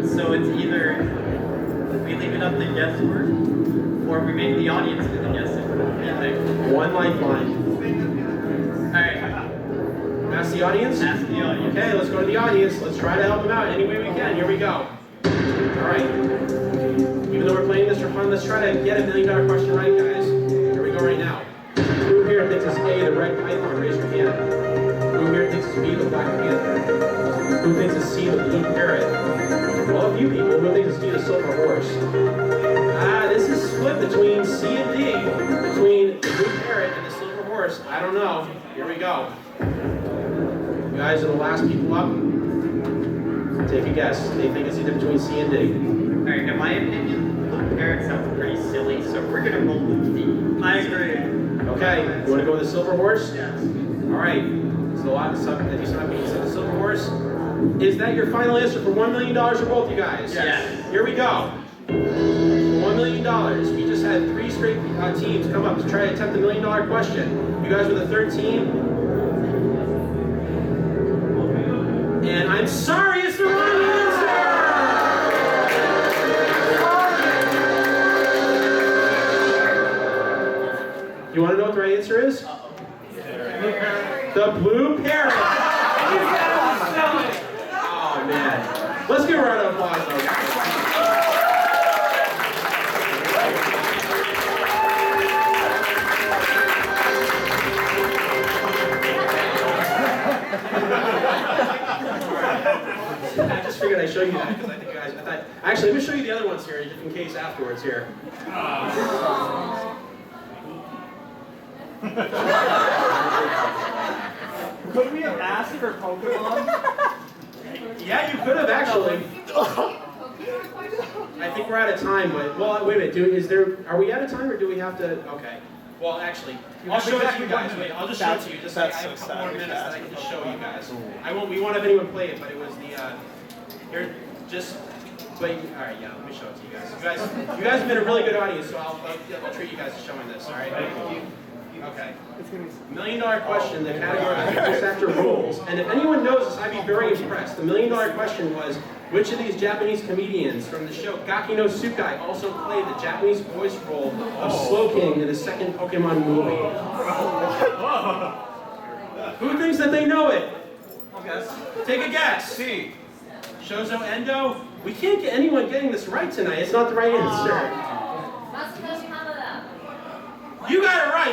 So it's either we leave it up to guesswork, or we make the audience do the guessing. One lifeline. Alright. Ask the audience? Ask the audience. Okay, let's go to the audience. Let's try to help them out any way we can. Here we go. Alright. Even though we're playing this for fun, let's try to get a $1 million question right, guys. Here we go right now. Who here thinks it's A, the Red Python? Raise your hand. Who here thinks it's B, the Black Panther? Who thinks it's C, the Blue Parrot? Well, a few people. Who thinks it's D, the Silver Horse? This is split between C and D. Between the Blue Parrot and the Silver Horse. horse? I don't know. Here we go. You guys are the last people up. Take a guess. They think it's either between C and D. Alright, in my opinion, the parrot sounds pretty silly, so we're gonna roll with D. I agree. Okay, you want to go with the silver horse? Yes. All right. So a lot of stuff that you said the silver horse. Is that your final answer for $1 million for both you guys? Yes. Here we go. For $1 million. We just had 3 straight teams come up to try to attempt the $1 million question. You guys were the third team. And I'm sorry, it's the wrong answer! You want to know what the right answer is? The blue parrot. Oh man. Let's give a round of applause though, guys. I just figured I'd show you that because I think you guys, actually, let me show you the other ones here just in case afterwards here. Could we have asked for Pokemon? Yeah, you could have actually. I think we're out of time, but well, wait a minute. Are we out of time, or do we have to? Okay. Well, actually, I'll show it to you guys. Wait, I'll just show it to you. Just like I have a couple more minutes that I can just show you guys. We won't have anyone play it, but it was the here. Just wait. All right, yeah. Let me show it to you guys. You guys have been a really good audience, so I'll treat you guys to showing this. All right. Okay. $1 million question. The category is voice actor roles, and if anyone knows this, I'd be very impressed. The $1 million question was, which of these Japanese comedians from the show Gaki no Tsukai also played the Japanese voice role of Slowking in the second Pokemon movie? Who thinks that they know it? Take a guess. C. Shozo Endo? We can't get anyone getting this right tonight. It's not the right answer. You got it right.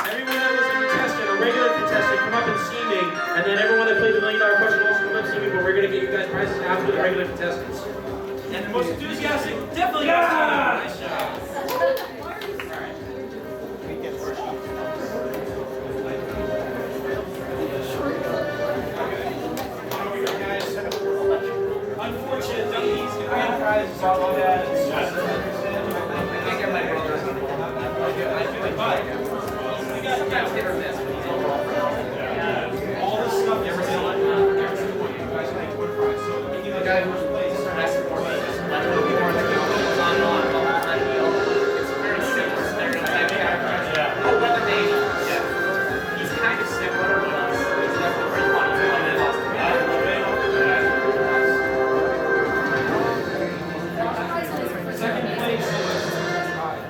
Everyone that was a contestant, a regular contestant, come up and see me, and then everyone that played the $1 million question also come up and see me, but we're going to get you guys prizes after the regular contestants. And the most enthusiastic definitely goes to you. Nice job. Unfortunate donkeys, grand prizes all of that. I get my brothers on board. But we got hit or miss. All this stuff never done. Every single one. You guys make one prize. So the guy who's plays is next to more things. Let it be more like it's very simple stereotype. Oh, what the name? Yeah. He's kind of sick. Whatever it is. It's definitely pretty funny. Second place was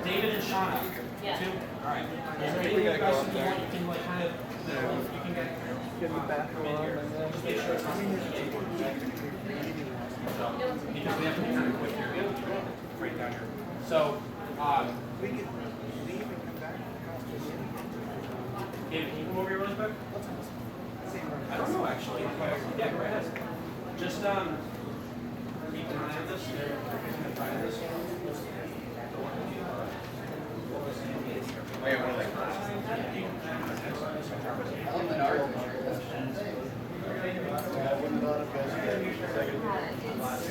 David and Shauna. Yeah. 2. All right. Is there anything you guys want? You can like kind of, you can get me back in here. Just make sure it's not because we have to be kind of quick here. Right down here. So, we could leave and come back. David, can you come over here really quick? I don't know actually. Yeah, go ahead. Just keep an eye on this. Try this one.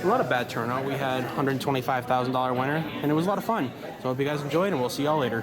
Not a bad turnout. We had $125,000 winner, and it was a lot of fun. So I hope you guys enjoyed, and we'll see y'all later.